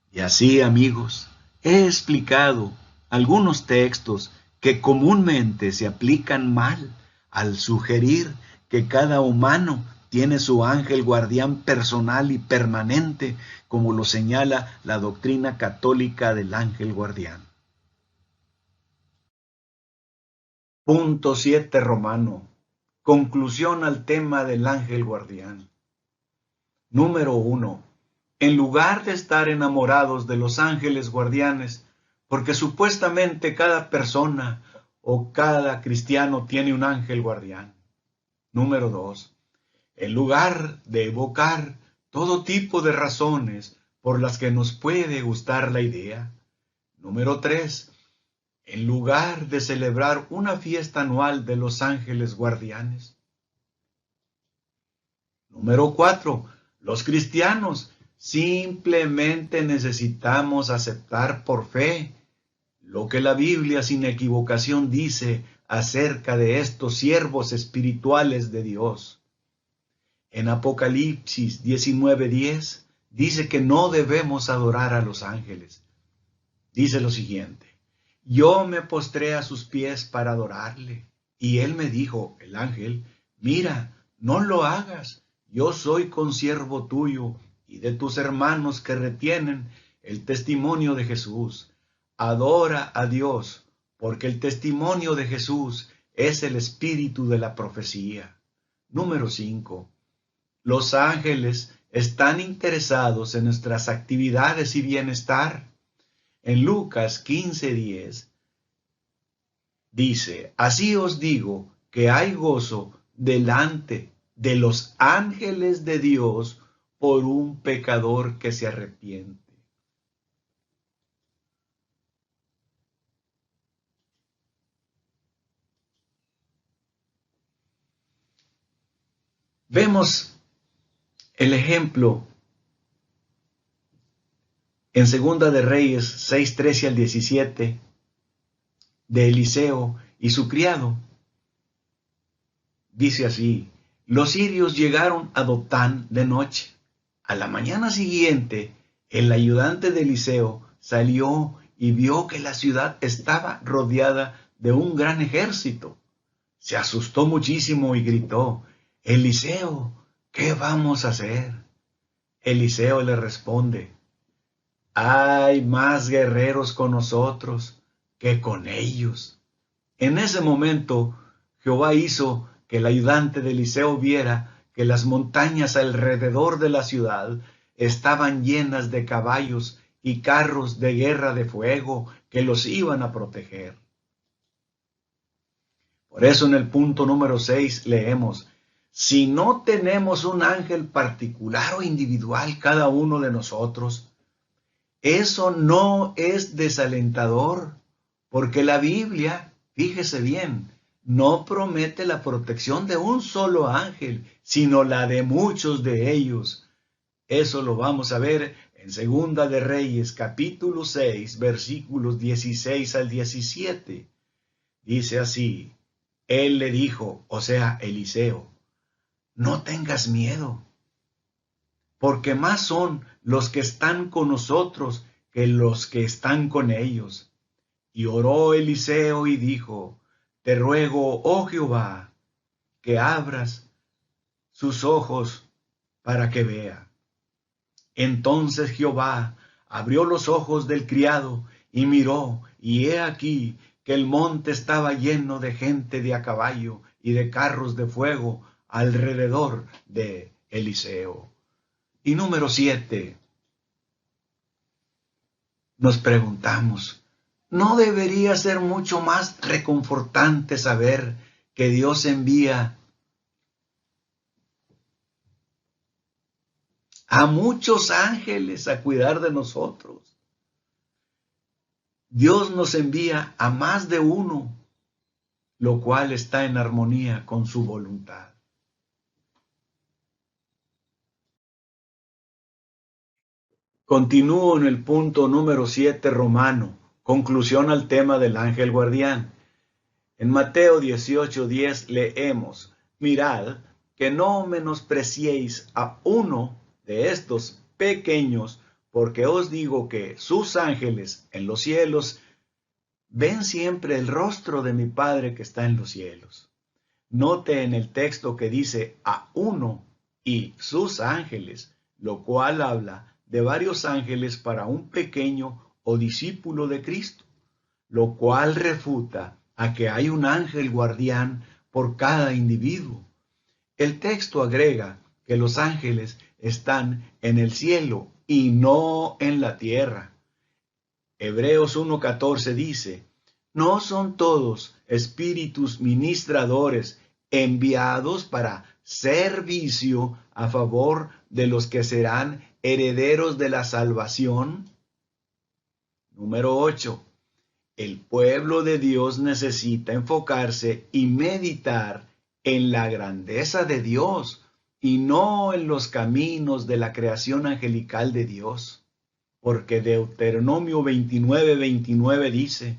Y así, amigos, he explicado algunos textos que comúnmente se aplican mal al sugerir que cada humano tiene su ángel guardián personal y permanente, como lo señala la doctrina católica del ángel guardián. Punto 7 romano. Conclusión al tema del ángel guardián. Número 1. En lugar de estar enamorados de los ángeles guardianes, porque supuestamente cada persona o cada cristiano tiene un ángel guardián. Número 2. En lugar de evocar todo tipo de razones por las que nos puede gustar la idea. Número 3. En lugar de celebrar una fiesta anual de los ángeles guardianes. Número 4. Los cristianos simplemente necesitamos aceptar por fe lo que la Biblia sin equivocación dice acerca de estos siervos espirituales de Dios. En Apocalipsis 19:10 dice que no debemos adorar a los ángeles. Dice lo siguiente: yo me postré a sus pies para adorarle, y él me dijo, el ángel, mira, no lo hagas, yo soy consiervo tuyo y de tus hermanos que retienen el testimonio de Jesús. Adora a Dios, porque el testimonio de Jesús es el espíritu de la profecía. Número 5. Los ángeles están interesados en nuestras actividades y bienestar. En Lucas 15:10 dice, así os digo que hay gozo delante de los ángeles de Dios por un pecador que se arrepiente. Vemos el ejemplo en Segunda de Reyes 6:13 al 17 de Eliseo y su criado. Dice así, los sirios llegaron a Dotán de noche. A la mañana siguiente, el ayudante de Eliseo salió y vio que la ciudad estaba rodeada de un gran ejército. Se asustó muchísimo y gritó, Eliseo, ¿qué vamos a hacer? Eliseo le responde, hay más guerreros con nosotros que con ellos. En ese momento, Jehová hizo que el ayudante de Eliseo viera que las montañas alrededor de la ciudad estaban llenas de caballos y carros de guerra de fuego que los iban a proteger. Por eso en el punto número 6 leemos, si no tenemos un ángel particular o individual cada uno de nosotros, eso no es desalentador, porque la Biblia, fíjese bien, no promete la protección de un solo ángel, sino la de muchos de ellos. Eso lo vamos a ver en Segunda de Reyes, capítulo 6, versículos 16 al 17. Dice así, él le dijo, o sea, Eliseo, no tengas miedo, porque más son los que están con nosotros que los que están con ellos. Y oró Eliseo y dijo, te ruego, oh Jehová, que abras sus ojos para que vea. Entonces Jehová abrió los ojos del criado y miró, y he aquí que el monte estaba lleno de gente de a caballo y de carros de fuego alrededor de Eliseo. Y número 7, nos preguntamos, ¿no debería ser mucho más reconfortante saber que Dios envía a muchos ángeles a cuidar de nosotros? Dios nos envía a más de uno, lo cual está en armonía con su voluntad. Continúo en el punto número 7 romano, conclusión al tema del ángel guardián. En Mateo 18:10 leemos, mirad que no menospreciéis a uno de estos pequeños, porque os digo que sus ángeles en los cielos ven siempre el rostro de mi Padre que está en los cielos. Note en el texto que dice a uno y sus ángeles, lo cual habla de varios ángeles para un pequeño o discípulo de Cristo, lo cual refuta a que hay un ángel guardián por cada individuo. El texto agrega que los ángeles están en el cielo y no en la tierra. Hebreos 1:14 dice, ¿no son todos espíritus ministradores enviados para servicio a favor de los que serán herederos de la salvación? Número 8. El pueblo de Dios necesita enfocarse y meditar en la grandeza de Dios y no en los caminos de la creación angelical de Dios. Porque Deuteronomio 29:29 dice,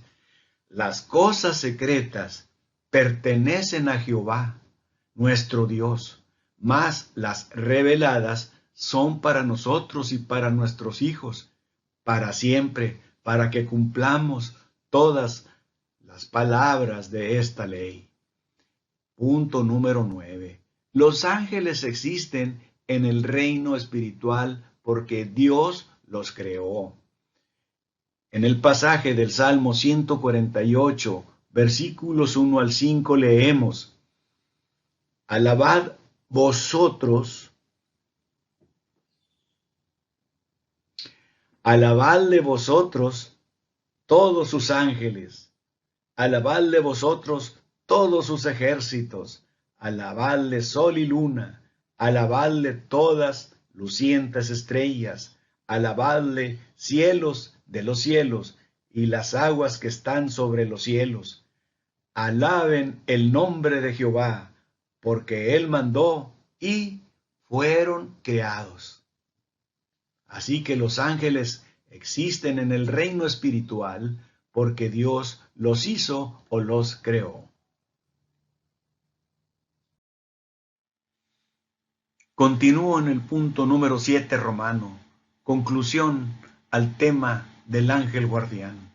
las cosas secretas pertenecen a Jehová, nuestro Dios, mas las reveladas son para nosotros y para nuestros hijos, para siempre, para que cumplamos todas las palabras de esta ley. Punto número 9. Los ángeles existen en el reino espiritual porque Dios los creó. En el pasaje del Salmo 148, versículos 1 al 5 leemos, alabad vosotros Alabadle vosotros todos sus ángeles, alabadle vosotros todos sus ejércitos, alabadle sol y luna, alabadle todas lucientes estrellas, alabadle cielos de los cielos y las aguas que están sobre los cielos. Alaben el nombre de Jehová, porque Él mandó y fueron creados. Así que los ángeles existen en el reino espiritual porque Dios los hizo o los creó. Continúo en el punto número 7 romano, conclusión al tema del ángel guardián.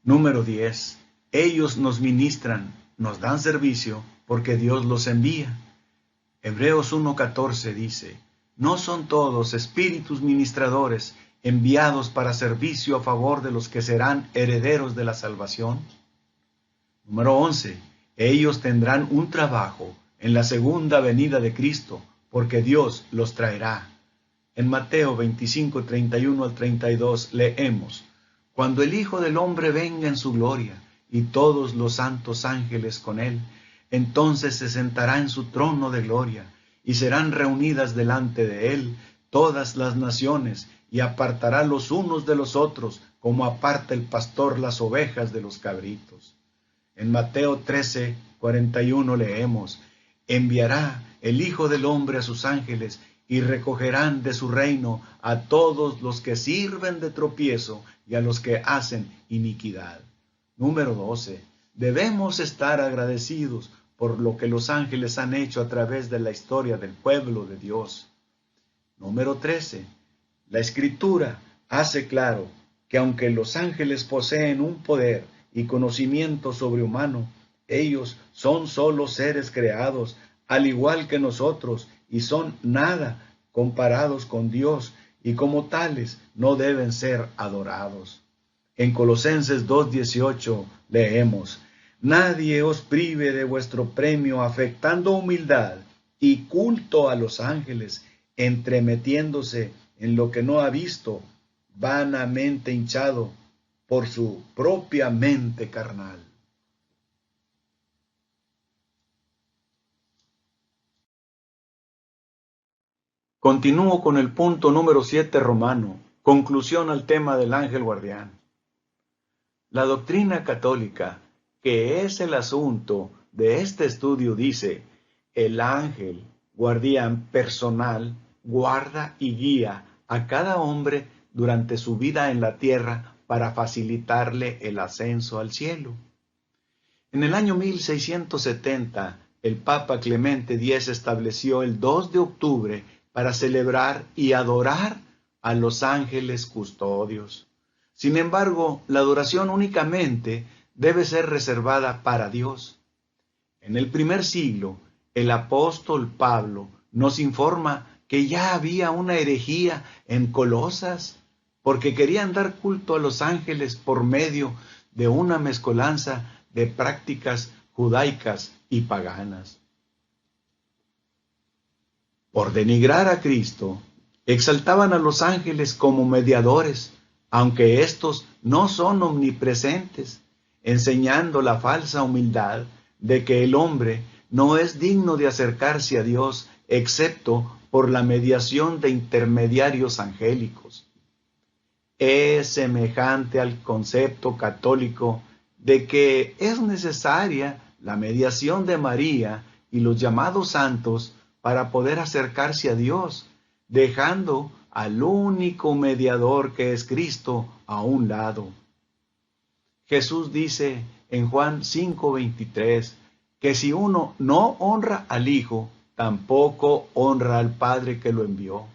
Número 10. Ellos nos ministran, nos dan servicio porque Dios los envía. Hebreos 1:14 dice, ¿no son todos espíritus ministradores enviados para servicio a favor de los que serán herederos de la salvación? Número 11. Ellos tendrán un trabajo en la segunda venida de Cristo, porque Dios los traerá. En Mateo 25:31 al 32 leemos, cuando el Hijo del Hombre venga en su gloria, y todos los santos ángeles con él, entonces se sentará en su trono de gloria, y serán reunidas delante de él todas las naciones, y apartará los unos de los otros, como aparta el pastor las ovejas de los cabritos. En Mateo 13:41 leemos, enviará el Hijo del Hombre a sus ángeles, y recogerán de su reino a todos los que sirven de tropiezo y a los que hacen iniquidad. Número 12. Debemos estar agradecidos por lo que los ángeles han hecho a través de la historia del pueblo de Dios. Número 13. La Escritura hace claro que aunque los ángeles poseen un poder y conocimiento sobrehumano, ellos son solo seres creados, al igual que nosotros, y son nada comparados con Dios, y como tales no deben ser adorados. En Colosenses 2:18 leemos, nadie os prive de vuestro premio afectando humildad y culto a los ángeles, entremetiéndose en lo que no ha visto, vanamente hinchado por su propia mente carnal. Continúo con el punto número 7 romano, conclusión al tema del ángel guardián. La doctrina católica, que es el asunto de este estudio, dice, el ángel guardián personal guarda y guía a cada hombre durante su vida en la tierra para facilitarle el ascenso al cielo. En el año 1670, el Papa Clemente X estableció el 2 de octubre para celebrar y adorar a los ángeles custodios. Sin embargo, la adoración únicamente debe ser reservada para Dios. En el primer siglo, el apóstol Pablo nos informa que ya había una herejía en Colosas, porque querían dar culto a los ángeles por medio de una mezcolanza de prácticas judaicas y paganas. Por denigrar a Cristo, exaltaban a los ángeles como mediadores, aunque éstos no son omnipresentes, enseñando la falsa humildad de que el hombre no es digno de acercarse a Dios excepto por la mediación de intermediarios angélicos. Es semejante al concepto católico de que es necesaria la mediación de María y los llamados santos para poder acercarse a Dios, dejando al único mediador que es Cristo a un lado. Jesús dice en Juan 5:23 que si uno no honra al Hijo, tampoco honra al Padre que lo envió.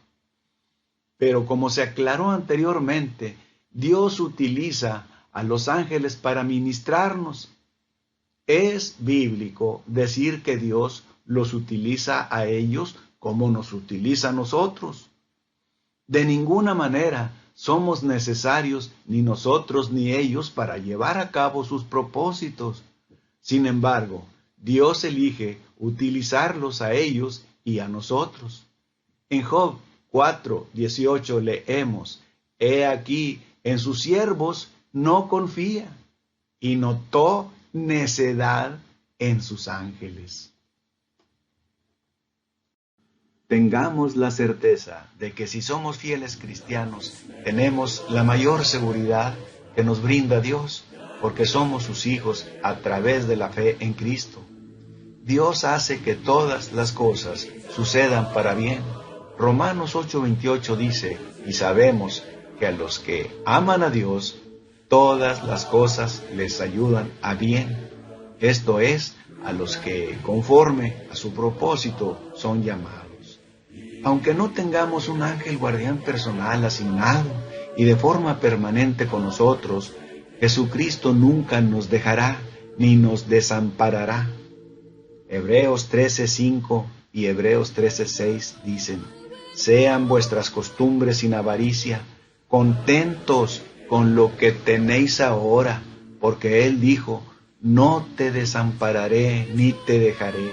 Pero como se aclaró anteriormente, Dios utiliza a los ángeles para ministrarnos. Es bíblico decir que Dios los utiliza a ellos como nos utiliza a nosotros. De ninguna manera somos necesarios ni nosotros ni ellos para llevar a cabo sus propósitos. Sin embargo, Dios elige utilizarlos a ellos y a nosotros. En Job 4:18 leemos: He aquí, en sus siervos no confía, y notó necedad en sus ángeles. Tengamos la certeza de que si somos fieles cristianos, tenemos la mayor seguridad que nos brinda Dios, porque somos sus hijos a través de la fe en Cristo. Dios hace que todas las cosas sucedan para bien. Romanos 8:28 dice: y sabemos que a los que aman a Dios, todas las cosas les ayudan a bien. Esto es, a los que conforme a su propósito son llamados. Aunque no tengamos un ángel guardián personal asignado y de forma permanente con nosotros, Jesucristo nunca nos dejará ni nos desamparará. Hebreos 13:5 y Hebreos 13:6 dicen: sean vuestras costumbres sin avaricia, contentos con lo que tenéis ahora, porque Él dijo: no te desampararé ni te dejaré.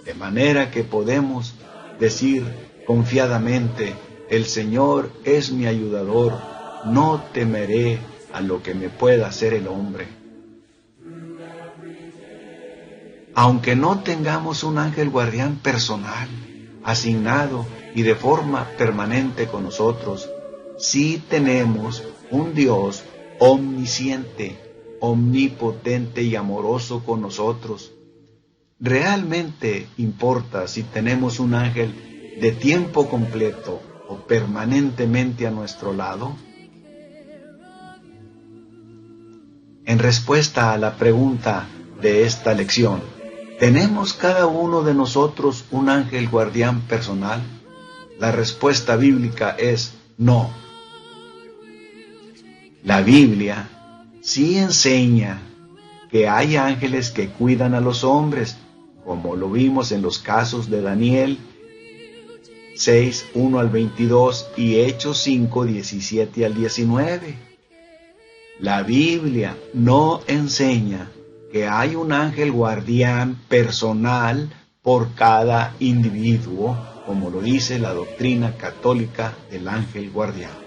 De manera que podemos decir confiadamente: el Señor es mi ayudador, no temeré a lo que me pueda hacer el hombre. Aunque no tengamos un ángel guardián personal, asignado y de forma permanente con nosotros, sí tenemos un Dios omnisciente, omnipotente y amoroso con nosotros. ¿Realmente importa si tenemos un ángel de tiempo completo o permanentemente a nuestro lado? En respuesta a la pregunta de esta lección, ¿tenemos cada uno de nosotros un ángel guardián personal? La respuesta bíblica es no. La Biblia sí enseña que hay ángeles que cuidan a los hombres, como lo vimos en los casos de Daniel 6:1-22 y Hechos 5:17-19. La Biblia no enseña que hay un ángel guardián personal por cada individuo, como lo dice la doctrina católica del ángel guardián.